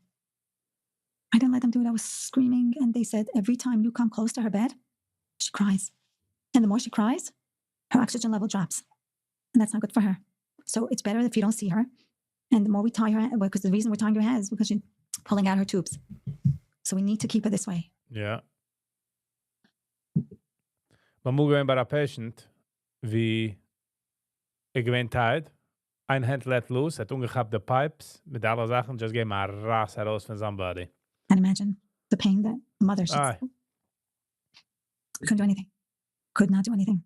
I didn't let them do it. I was screaming. And they said, every time you come close to her bed, she cries. And the more she cries, her oxygen level drops. And that's not good for her. So it's better if you don't see her. And the more we tie her, because the reason we're tying her hands is because she's pulling out her tubes. So we need to keep her this way. Ja. Man muss gehen bei der Patient, wie gewinnt tied, ein Hand let loose, hat ungehabt the pipes, mit aller Sachen, just gehen mal ras heraus von somebody. And imagine the pain that the mother should feel. We couldn't do anything. Could not do anything.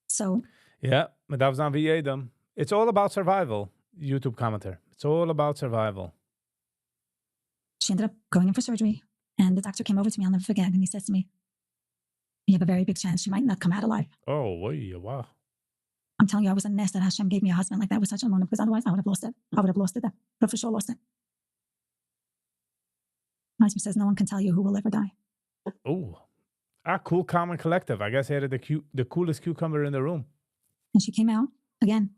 So. Ja, man darf sagen wie jedem. It's all about survival, YouTube commenter. It's all about survival. She ended up going in for surgery, and the doctor came over to me, I'll never forget, and he says to me, you have a very big chance she might not come out alive. Oh, wow. I'm telling you, I was a nest that Hashem gave me a husband like that with such a moment, because otherwise I would have lost it. I would have lost it. I would have for sure lost it. My husband says no one can tell you who will ever die. Oh. Cool, calm, and collective. I guess he had the coolest cucumber in the room. And she came out, again,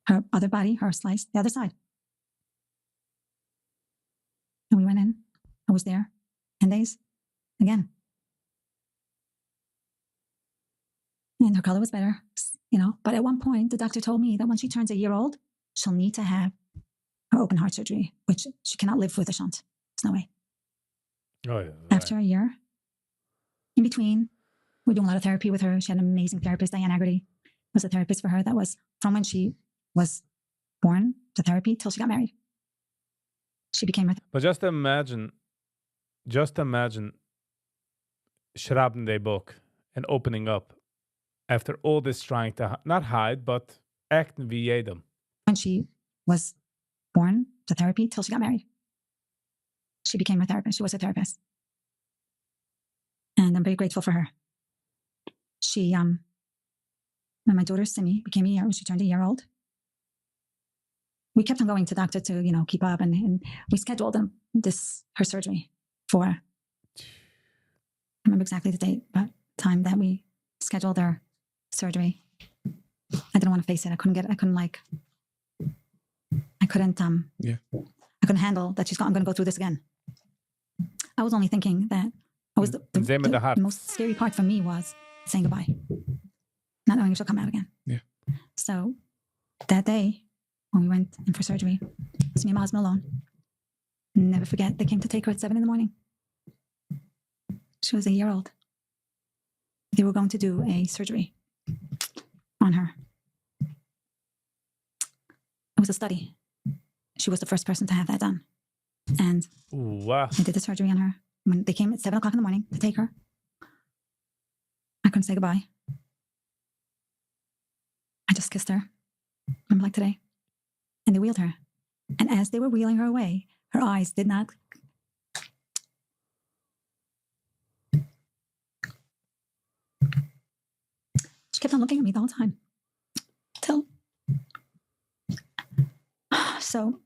her other body, her slice, the other side. And we went in. I was there 10 days. Again. and her color was better, you know. But at one point, the doctor told me that when she turns a year old, she'll need to have her open heart surgery, which she cannot live with a shunt. There's no way. Oh, yeah. After a year, in between, we're doing a lot of therapy with her. She had an amazing therapist. Diane Aggerty was a therapist for her. That was from when she was born to therapy till she got married. She became her. But just imagine schreiben the book and opening up after all this trying to not hide, but acting wie jedem. When she was born to therapy till she got married. She became her therapist. She was a therapist. And I'm very grateful for her. She, when my daughter Simi became a year, when she turned a year old, we kept on going to doctor to, you know, keep up, and we scheduled her surgery for, I remember exactly the date, but time that we scheduled her surgery. I didn't want to face it. I couldn't handle that I'm going to go through this again. I was only thinking that the most scary part for me was saying goodbye, not knowing if she'll come out again. Yeah. So that day when we went in for surgery, it's me and my husband alone. Never forget, they came to take her at 7 a.m. She was a year old. They were going to do a surgery on her. It was a study. She was the first person to have that done. And wow. They did the surgery on her. When they came at 7 o'clock in the morning to take her, I couldn't say goodbye. I just kissed her. Remember, like today. And they wheeled her. And as they were wheeling her away, her eyes did not. She kept on looking at me the whole time. So,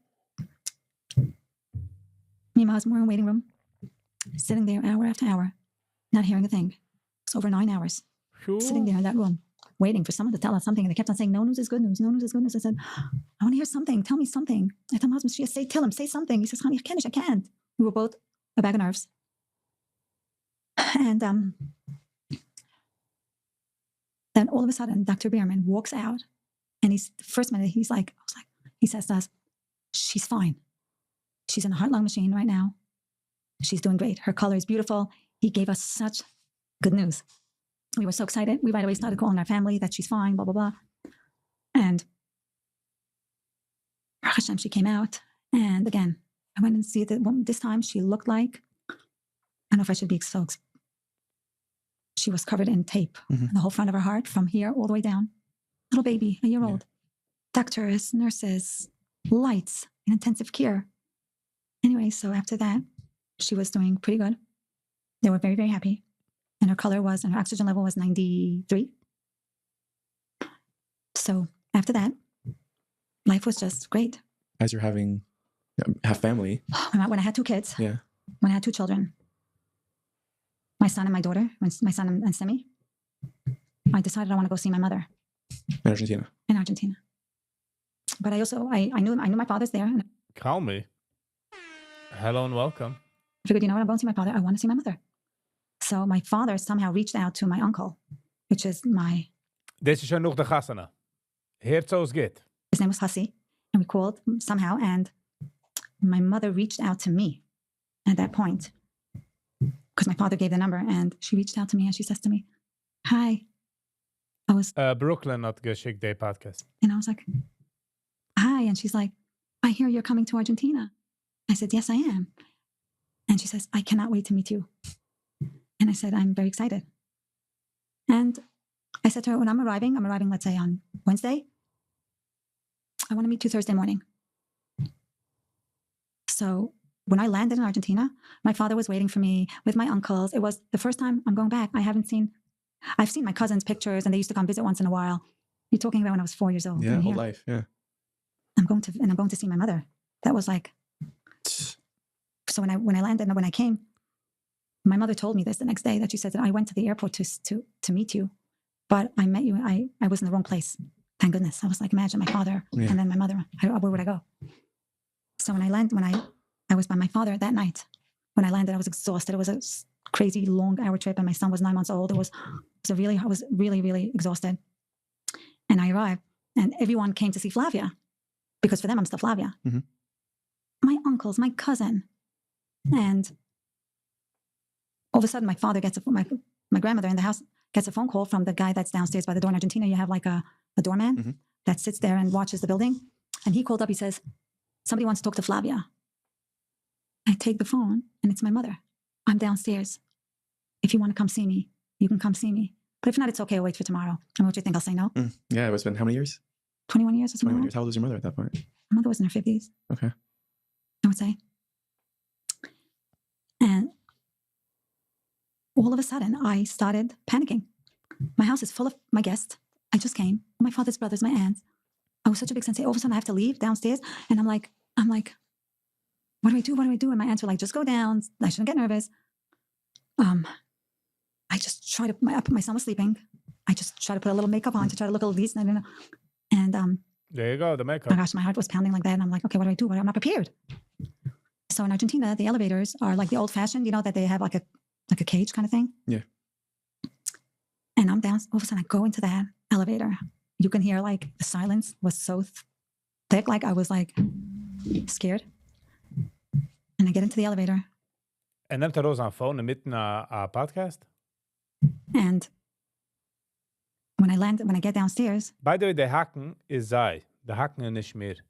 me and my husband were in the waiting room, sitting there hour after hour, not hearing a thing. It's over 9 hours, sitting there in that room, waiting for someone to tell us something. And they kept on saying, no news is good news, no news is good news. I said, I want to hear something. Tell me something. I told my husband, tell him, say something. He says, honey, I can't. We were both a bag of nerves. And then all of a sudden, Dr. Bierman walks out, and the first minute, he says to us, she's fine. She's in a heart-lung machine right now. She's doing great. Her color is beautiful. He gave us such good news. We were so excited. We right away started calling our family that she's fine, blah, blah, blah. And Baruch Hashem, she came out. And again, I went and see the woman. This time she looked like, I don't know if I should be so, she was covered in tape. Mm-hmm. The whole front of her heart from here all the way down. Little baby, a year old. Doctors, nurses, lights, in intensive care. Anyway, so after that, she was doing pretty good. They were very, very happy. And her color was, and her oxygen level was 93. So after that, life was just great. As you're having half family. When I had 2 kids. Yeah. When I had 2 children. My son and my daughter, my son and Simi. I decided I want to go see my mother. In Argentina. In Argentina. But I also, I knew my father's there. And Call me. Hello and welcome. I figured, you know what, I'm going to see my father. I want to see my mother. So my father somehow reached out to my uncle, which is my... Dit is nog de gassana. Heert zoals geht. His name was Hassi. And we called somehow. And my mother reached out to me at that point. Because my father gave the number. And she reached out to me and she says to me, hi. I was... Brooklyn had geschikt day podcast. And I was like, hi. And she's like, I hear you're coming to Argentina. I said, yes, I am. And she says, I cannot wait to meet you. And I said, I'm very excited. And I said to her, when I'm arriving, let's say on Wednesday. I want to meet you Thursday morning. So when I landed in Argentina, my father was waiting for me with my uncles. It was the first time I'm going back. I've seen my cousins' pictures, and they used to come visit once in a while. You're talking about when I was 4 years old. Yeah, whole life, yeah. I'm going to see my mother. That was like... So when I landed and when I came, my mother told me this the next day, that she said that I went to the airport to meet you, but I met you. I was in the wrong place. Thank goodness. I was like, imagine my father and then my mother. Where would I go? So when I was by my father that night, when I landed, I was exhausted. It was a crazy long hour trip, and my son was 9 months old. I was really, really exhausted. And I arrived, and everyone came to see Flavia, because for them, I'm still Flavia. Mhm. My uncles, my cousin, and all of a sudden, my father gets my grandmother in the house gets a phone call from the guy that's downstairs by the door. In Argentina, you have like a doorman Mhm. that sits there and watches the building. And he called up. He says, "Somebody wants to talk to Flavia." I take the phone, and it's my mother. "I'm downstairs. If you want to come see me, you can come see me. But if not, it's okay. I'll wait for tomorrow." And what do you think? I'll say no? Yeah, it's been how many years? 21 years or something 21 like years. How old was your mother at that point? that. My mother was in her 50s, Okay. I would say. And all of a sudden, I started panicking. My house is full of my guests. I just came. My father's brothers, my aunts. I was such a big sensation. All of a sudden, I have to leave downstairs. And I'm like, what do I do? What do I do? And my aunts were like, just go down. I shouldn't get nervous. I just tried to, my son was sleeping. I just tried to put a little makeup on to try to look a little decent. And There you go, the oh makeup. my gosh, my heart was pounding like that. And I'm like, okay, what do I do? I'm not prepared. So in Argentina, the elevators are like the old fashioned, that they have like a cage kind of thing. Yeah. And I'm down, all of a sudden I go into that elevator. You can hear like the silence was so thick. Like I was like scared. And I get into the elevator. En neemt Roos aan phone mitten a podcast? And when I get downstairs, By the way, de hakken is zij. De hakken is niet meer.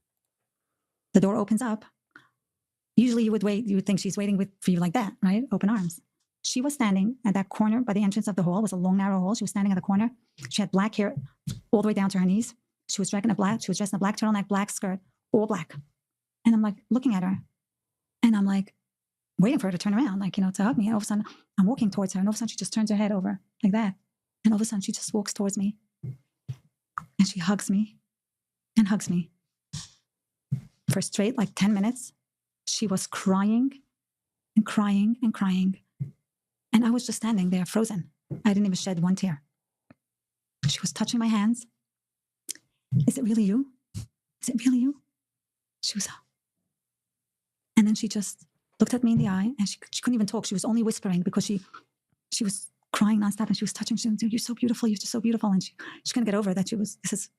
the door opens up. Usually you would think she's waiting for you like that, right? Open arms. She was standing at that corner by the entrance of the hall. It was a long, narrow hall. She was standing at the corner. She had black hair all the way down to her knees. She was dressed in a black turtleneck, black skirt, all black. And I'm like looking at her, and I'm like waiting for her to turn around, like, to hug me. And all of a sudden I'm walking towards her, and all of a sudden she just turns her head over like that. And all of a sudden she just walks towards me, and she hugs me and hugs me. For straight like 10 minutes, she was crying and crying and crying. And I was just standing there frozen. I didn't even shed one tear. She was touching my hands. "Is it really you? Is it really you?" She was, and then she just looked at me in the eye, and she couldn't even talk. She was only whispering because she was crying nonstop, and she was touching. She was saying, "You're so beautiful. You're just so beautiful." And she couldn't get over that. This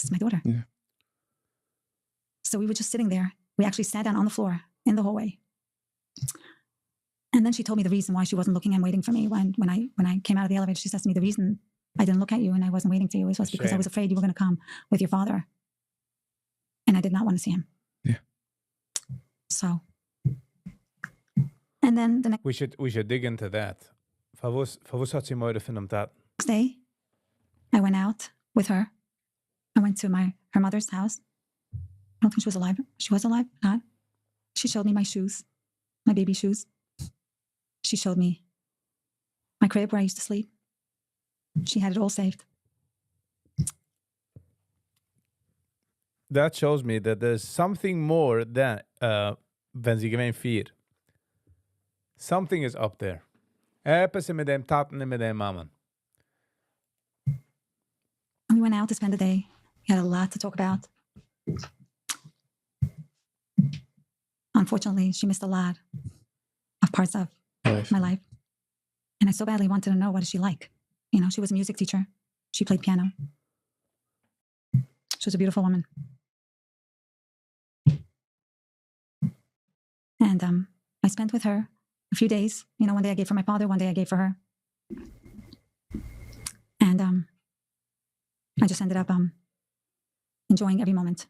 is my daughter. Yeah. So we were just sitting there. We actually sat down on the floor in the hallway. And then she told me the reason why she wasn't looking and waiting for me when I came out of the elevator. She says to me, "The reason I didn't look at you and I wasn't waiting for you was because I was afraid you were going to come with your father. And I did not want to see him." Yeah. So, and then the We should dig into that. Verwoes had ze mooi vinden dat. next day, I went out with her. I went to her mother's house. I don't think she was alive. She was alive, not. She showed me my shoes, my baby shoes. She showed me my crib where I used to sleep. She had it all saved. That shows me that there's something more than wenn sie gemein 4. Something is up there. Etwas mit dem Taten und mit dem Mammen. We went out to spend the day. We had a lot to talk about. Unfortunately, she missed a lot of parts of my life. And I so badly wanted to know, what is she like? She was a music teacher. She played piano. She was a beautiful woman. And I spent with her a few days. One day I gave for my father, one day I gave for her. And I just ended up enjoying every moment.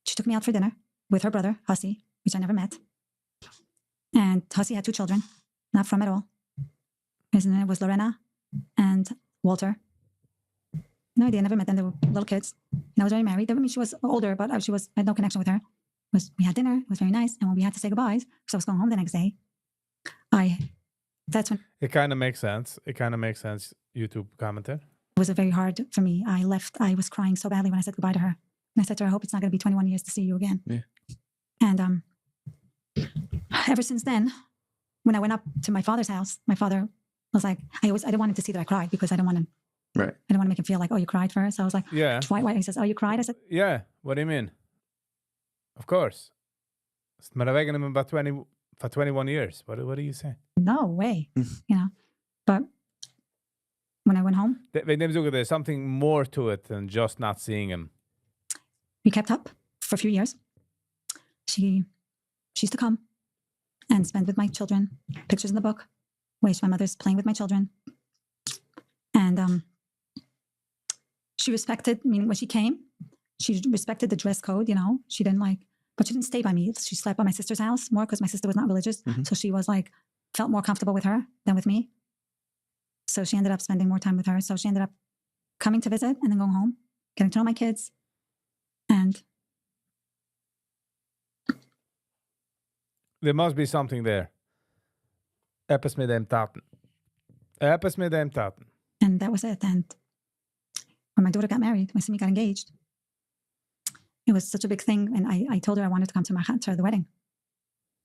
She took me out for dinner with her brother, Hussy, which I never met. And Hussy had 2 children, not from at all. His name was Lorena and Walter. No idea, never met them. They were little kids. And I was already married. She was older, but I had no connection with her. We had dinner, it was very nice. And when we had to say goodbyes, because I was going home the next day, that's when It kind of makes sense. YouTube commenter. it was very hard for me. I left. I was crying so badly when I said goodbye to her. And I said to her, "I hope it's not going to be 21 years to see you again." Yeah. And ever since then, when I went up to my father's house, my father was like, I didn't want him to see that I cried, because I didn't want to make him feel like, "Oh, you cried for her." So I was like, Yeah. Why? He says, "Oh, you cried?" I said, Yeah, what do you mean? Of course. Maar dan wegen hem about for 21 years. What are you saying? No way. But when I went home, There's something more to it than just not seeing him. we kept up for a few years. She used to come and spend with my children, pictures in the book, ways my mother's playing with my children. And she respected, meaning when she came, she respected the dress code, She didn't but she didn't stay by me. She slept by my sister's house more because my sister was not religious. So she was felt more comfortable with her than with me. So she ended up spending more time with her. So she ended up coming to visit and then going home, getting to know my kids. And there must be something there. Etwas mit dem Taten. And that was it. And when my daughter got married, when Simi got engaged, it was such a big thing. And I told her I wanted to come to the wedding.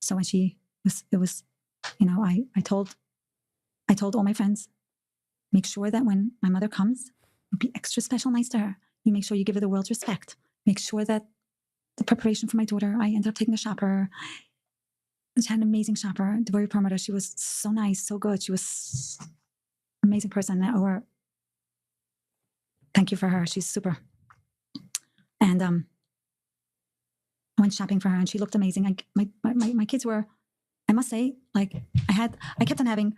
So when I told all my friends, make sure that when my mother comes, you be extra special nice to her. You make sure you give her the world's respect. Make sure that the preparation for my daughter, I ended up taking a shopper. She had an amazing shopper, Devorah Perlmutter. She was so nice, so good. She was an amazing person. Thank you for her. She's super. And I went shopping for her, and she looked amazing. My kids were, I must say, I kept on having,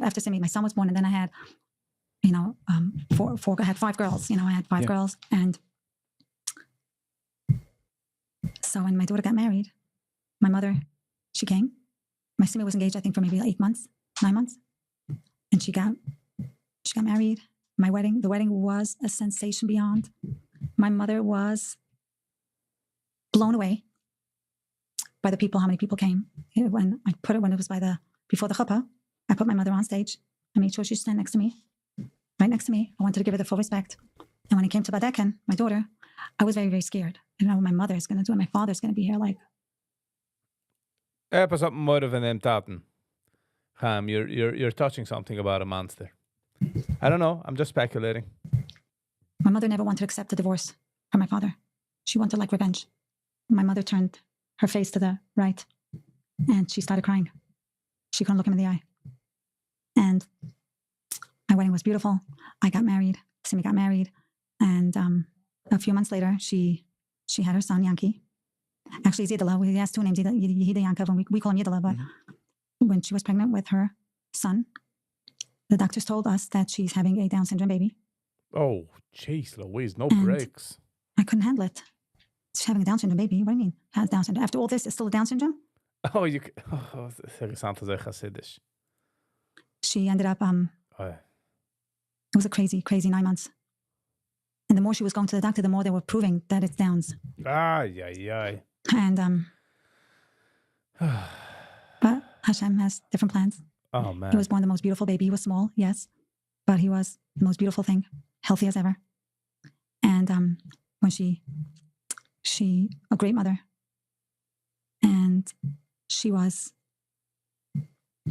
after Simi, my son was born, and then I had, I had 5 girls. I had 5 girls, and so when my daughter got married, my mother, she came. My Simi was engaged, I think, for maybe 8 months, 9 months, and she got married. The wedding was a sensation beyond. My mother was blown away by the people, how many people came. When it was before the chuppah, I put my mother on stage. I made sure she stand next to me, right next to me. I wanted to give her the full respect. And when it came to Badeken, my daughter, I was very, very scared. I didn't know what my mother is going to do, and my father's going to be here. Pas op more van them taten. Chaim, you're touching something about a monster. I don't know. I'm just speculating. My mother never wanted to accept the divorce from my father. She wanted revenge. My mother turned her face to the right, and she started crying. She couldn't look him in the eye. And my wedding was beautiful. I got married. Simi got married. And a few months later, she had her son, Yankee. Actually, it's Yidela. He has 2 names, Yehida Yankov, and we call him Yidela. But when she was pregnant with her son, the doctors told us that she's having a Down syndrome baby. Oh, jeez Louise, no breaks. I couldn't handle it. She's having a Down syndrome baby. What do you mean? Has Down syndrome? After all this, it's still a Down syndrome? Oh, interessant is Hasidisch. She ended up, it was a crazy, crazy 9 months. And the more she was going to the doctor, the more they were proving that it's Downs. Ay. And, but Hashem has different plans. Oh, man. He was born the most beautiful baby. He was small, yes, but he was the most beautiful thing, healthy as ever. And when she a great mother, and she was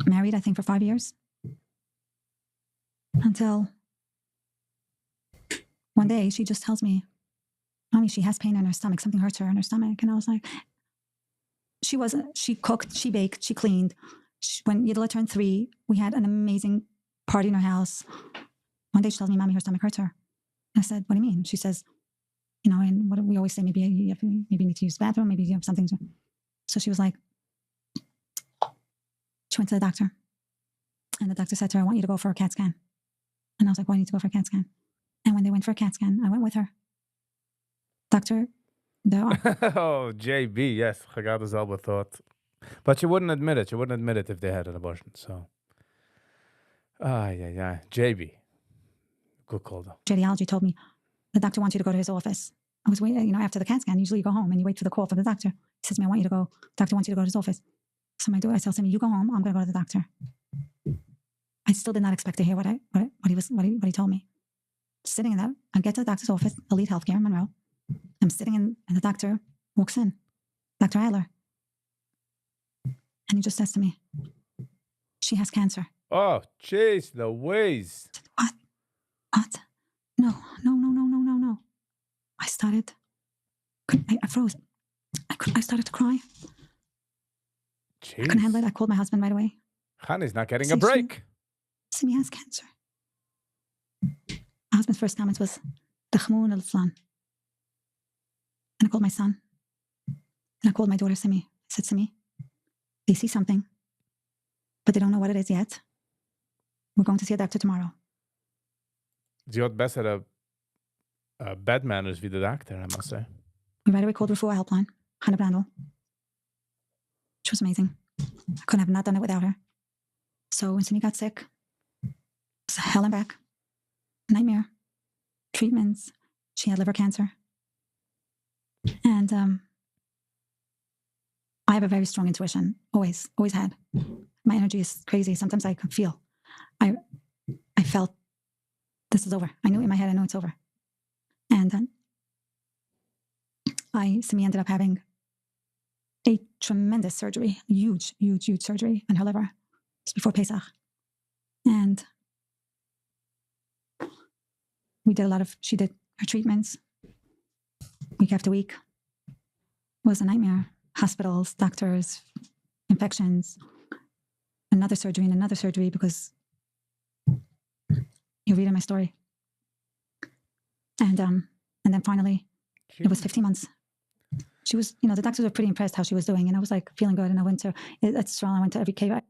married, I think, for 5 years, until one day she just tells me, Mommy, she has pain in her stomach. Something hurts her in her stomach. And I was like, she cooked, she baked, she cleaned. When Yidela turned 3, we had an amazing party in her house. One day she tells me, Mommy, her stomach hurts her. I said, what do you mean? She says, and what we always say, maybe you need to use the bathroom, maybe you have something. So she was like, she went to the doctor. And the doctor said to her, I want you to go for a CAT scan. And I was like, why do I need to go for a CAT scan? And when they went for a CAT scan, I went with her. Doctor, oh, JB, yes. Chagad is all thought. But you wouldn't admit it. You wouldn't admit it if they had an abortion. So, yeah. JB. Good call, though. Radiology told me, the doctor wants you to go to his office. I was waiting, after the CAT scan, usually you go home and you wait for the call from the doctor. He says to me, I want you to go, doctor wants you to go to his office. So I tell him, you go home, I'm going to go to the doctor. I still did not expect to hear what he told me. Sitting in that, I get to the doctor's office, Elite Healthcare in Monroe. I'm sitting in, and the doctor walks in, Dr. Eiler. And he just says to me, she has cancer. Oh, jeez, Louise. What? No. I froze. I started to cry. couldn't handle Jeez. it. I called my husband right away. Honey's not getting a Say she- break. Simi has cancer. My husband's first comments was, "Dakhmoon al-Flan." And I called my son. And I called my daughter, Simi. I said, Simi, they see something, but they don't know what it is yet. We're going to see a doctor tomorrow. Sie hat bessere bed manners wie der Doktor, I must say. We right away called Refuah Helpline, Hannah Brandel. She was amazing. I couldn't have not done it without her. So when Simi got sick, it was hell and back. Nightmare. Treatments. She had liver cancer. And I have a very strong intuition. Always had. My energy is crazy. Sometimes I can feel. I felt this is over. I knew in my head, I know it's over. And then Simi ended up having a tremendous surgery, huge surgery on her liver just before Pesach. And she did her treatments week after week. It was a nightmare. Hospitals, doctors, infections, another surgery because you read in my story. And then finally, it was 15 months. She was, the doctors were pretty impressed how she was doing. And I was like feeling good. And I went to every cave.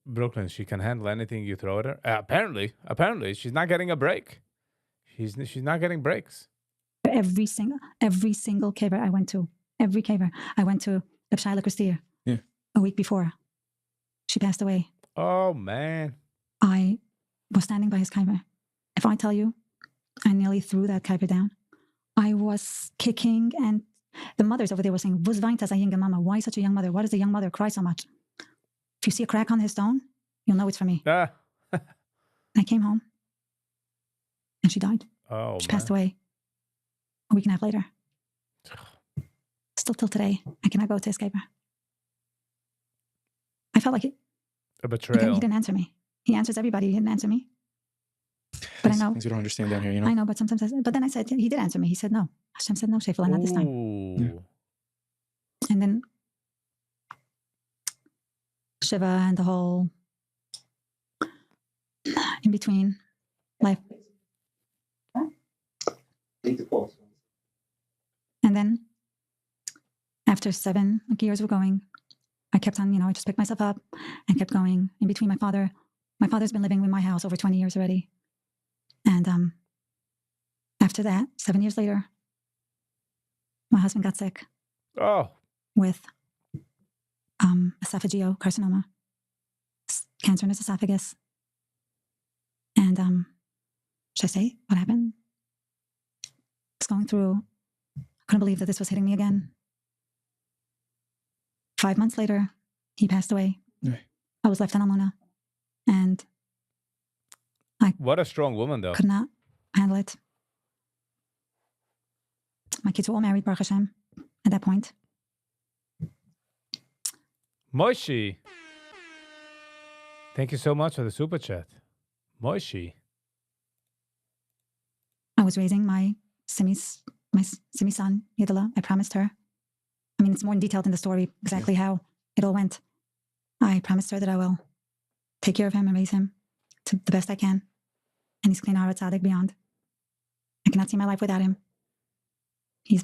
Brooklyn, she can handle anything you throw at her. Apparently, she's not getting a break. She's not getting breaks. Every single caver I went to, I went to Lepshai Christia a week before she passed away. Oh, man. I was standing by his caver. If I tell you, I nearly threw that caver down. I was kicking, and the mothers over there were saying, "Was weint as a young mama? Why such a young mother? Why does a young mother cry so much? If you see a crack on his stone, you'll know it's for me." I came home, and she died. Oh, she passed away a week and a half later. Still till today, I cannot go to escape her. I felt like a betrayal. He didn't answer me. He answers everybody. He didn't answer me. But I know things we don't understand down here. I know, but sometimes but then I said he did answer me. He said no. Hashem said no, Shefala, not this time. Yeah. And then Shiva and the whole in between life. And then after 7 years of going, I kept on, I just picked myself up and kept going. In between my father's been living in my house over 20 years already. And after that, 7 years later, my husband got sick. Oh. With esophageal carcinoma, cancer in his esophagus. And should I say what happened? I was going through, I couldn't believe that this was hitting me again. 5 months later, he passed away. Yeah. I was left on Almona. And what a strong woman, though. Could not handle it. My kids were all married, Baruch Hashem, at that point. Moishi. Thank you so much for the super chat. Moishi. I was raising my Simi son, Yidala. I promised her. I mean, it's more detailed in the story exactly how it all went. I promised her that I will take care of him and raise him to the best I can. And he's Klein Hara Tzaddik beyond. I cannot see my life without him. He's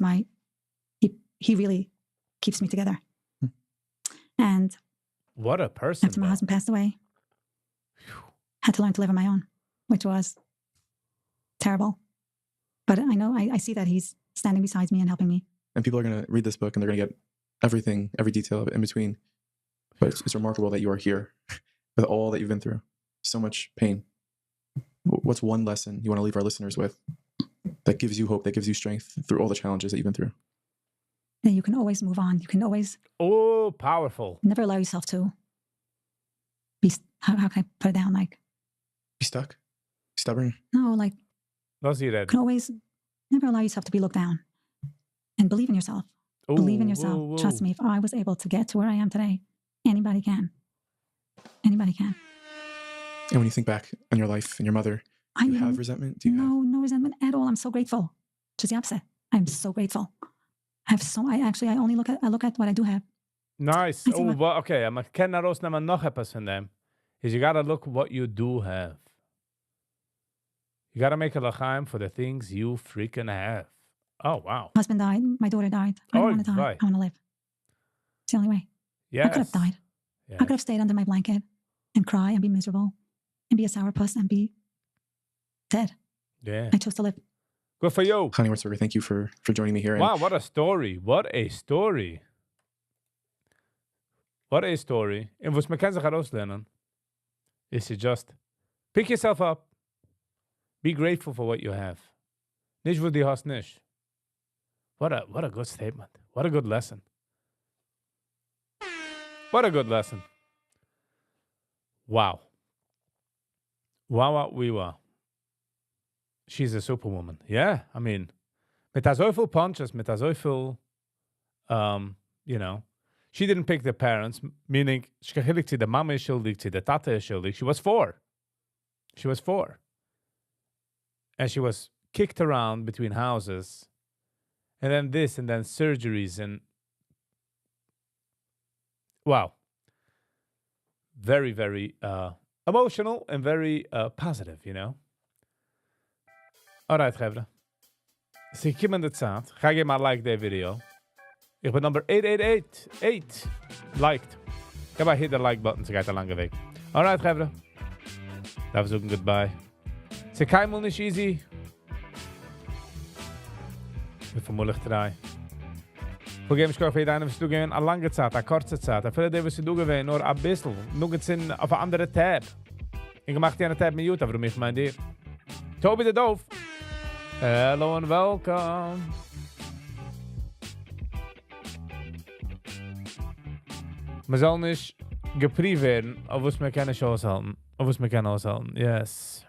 he really keeps me together. And what a person. After my husband passed away, had to learn to live on my own, which was terrible. But I know, I see that he's standing beside me and helping me. And people are going to read this book and they're going to get everything, every detail of it in between. But it's remarkable that you are here with all that you've been through. So much pain. What's one lesson you want to leave our listeners with that gives you hope, that gives you strength through all the challenges that you've been through? That you can always move on. You can always... Oh, powerful. Never allow yourself to be... How can I put it down? Like... Be stuck? Stubborn? No, like... You can always... Never allow yourself to be looked down. And believe in yourself. Ooh, believe in yourself. ooh, ooh. Trust me, if I was able to get to where I am today, anybody can. Anybody can. And when you think back on your life and your mother, do you have resentment? No resentment at all. I'm so grateful. Just the opposite. I'm so grateful. I only look at what I do have. Nice. I see Oh, what- well, okay. I'm can rausnehmen noch etwas von dem. Is you gotta look what you do have. You gotta make a l'chaim for the things you freaking have. Oh, wow. Husband died. My daughter died. I don't Oh, want to die. right. I want to live. It's the only way. Yes. I could have died. I could have stayed under my blanket and cry and be miserable and be a sourpuss and be dead. Yeah. I chose to live. Good for you. Honey Wurzburger, thank you for joining me here. And Wow, what a story. What a story. What a story. And was man kann sich herauslernen, is to just pick yourself up. Be grateful for what you have. Nicht, wo du hast nicht. What a good statement. What a good lesson. What a good lesson. Wow. Wow. She's a superwoman. Yeah, I mean, mit so viel punches, mit so viel, she didn't pick the parents, meaning, the mama is schuldig, the tata is schuldig. She was 4. And she was kicked around between houses, and then this, and then surgeries, and wow. Very, very emotional and very positive, Alright, Gevre. Sie kommen in der Zeit. Ga je maar like der Video. Ich bin Nummer 8888. Liked. Ich habe hier den Like-Button, sie geht ein langer Weg. Alright, Gevre. Darf ich sagen goodbye. Sie keinmal nicht easy. Ich vermutlich 3. Vergeben ich für jeden, was du gewinn, eine lange Zeit, eine kurze Zeit. Viele der, was du gewinn, nur ein bisschen. Nur sind auf eine andere Tab. Ich mache dir eine Tab mit YouTube, warum ich mein dir. Toby the Doof. Hello and welcome. Man soll nicht geprieft werden, auf was man keine Chance halten. Auf was man keine aushalten. Yes.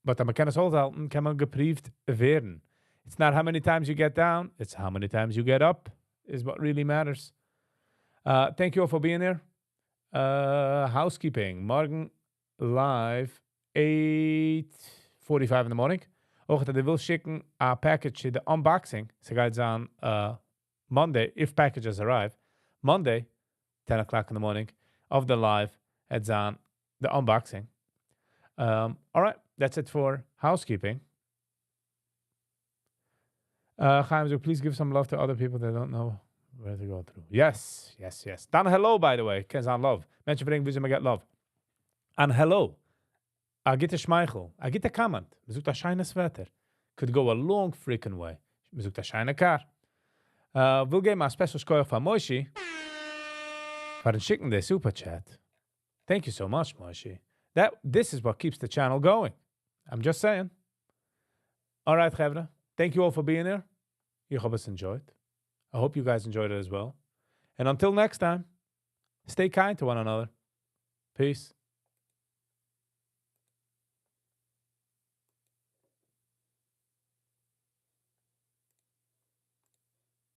But wenn man keine Chance halten, kann man geprieft werden. It's not how many times you get down, it's how many times you get up is what really matters. Thank you all for being here. Housekeeping. Morgen live 8:45 in the morning. Auch dat wil schicken a package, the unboxing. So guys on Monday, if packages arrive. Monday, 10 o'clock in the morning of the live. It's on the unboxing. All right, that's it for housekeeping. Chaim, so please give some love to other people that don't know where to go through. Yes. Dan hello, by the way. Ken's on love. Mensen brengen wie ze me get love. And hello. I get a schmeichel. I get a comment. We zoekt a shine sweater. Could go a long freaking way. We zoekt a shine car. We'll give a special score for Moishi. For the chicken the super chat. Thank you so much, Moishi. This is what keeps the channel going. I'm just saying. All right, Gevre. Thank you all for being here. You hope it's enjoyed. I hope you guys enjoyed it as well. And until next time, stay kind to one another. Peace.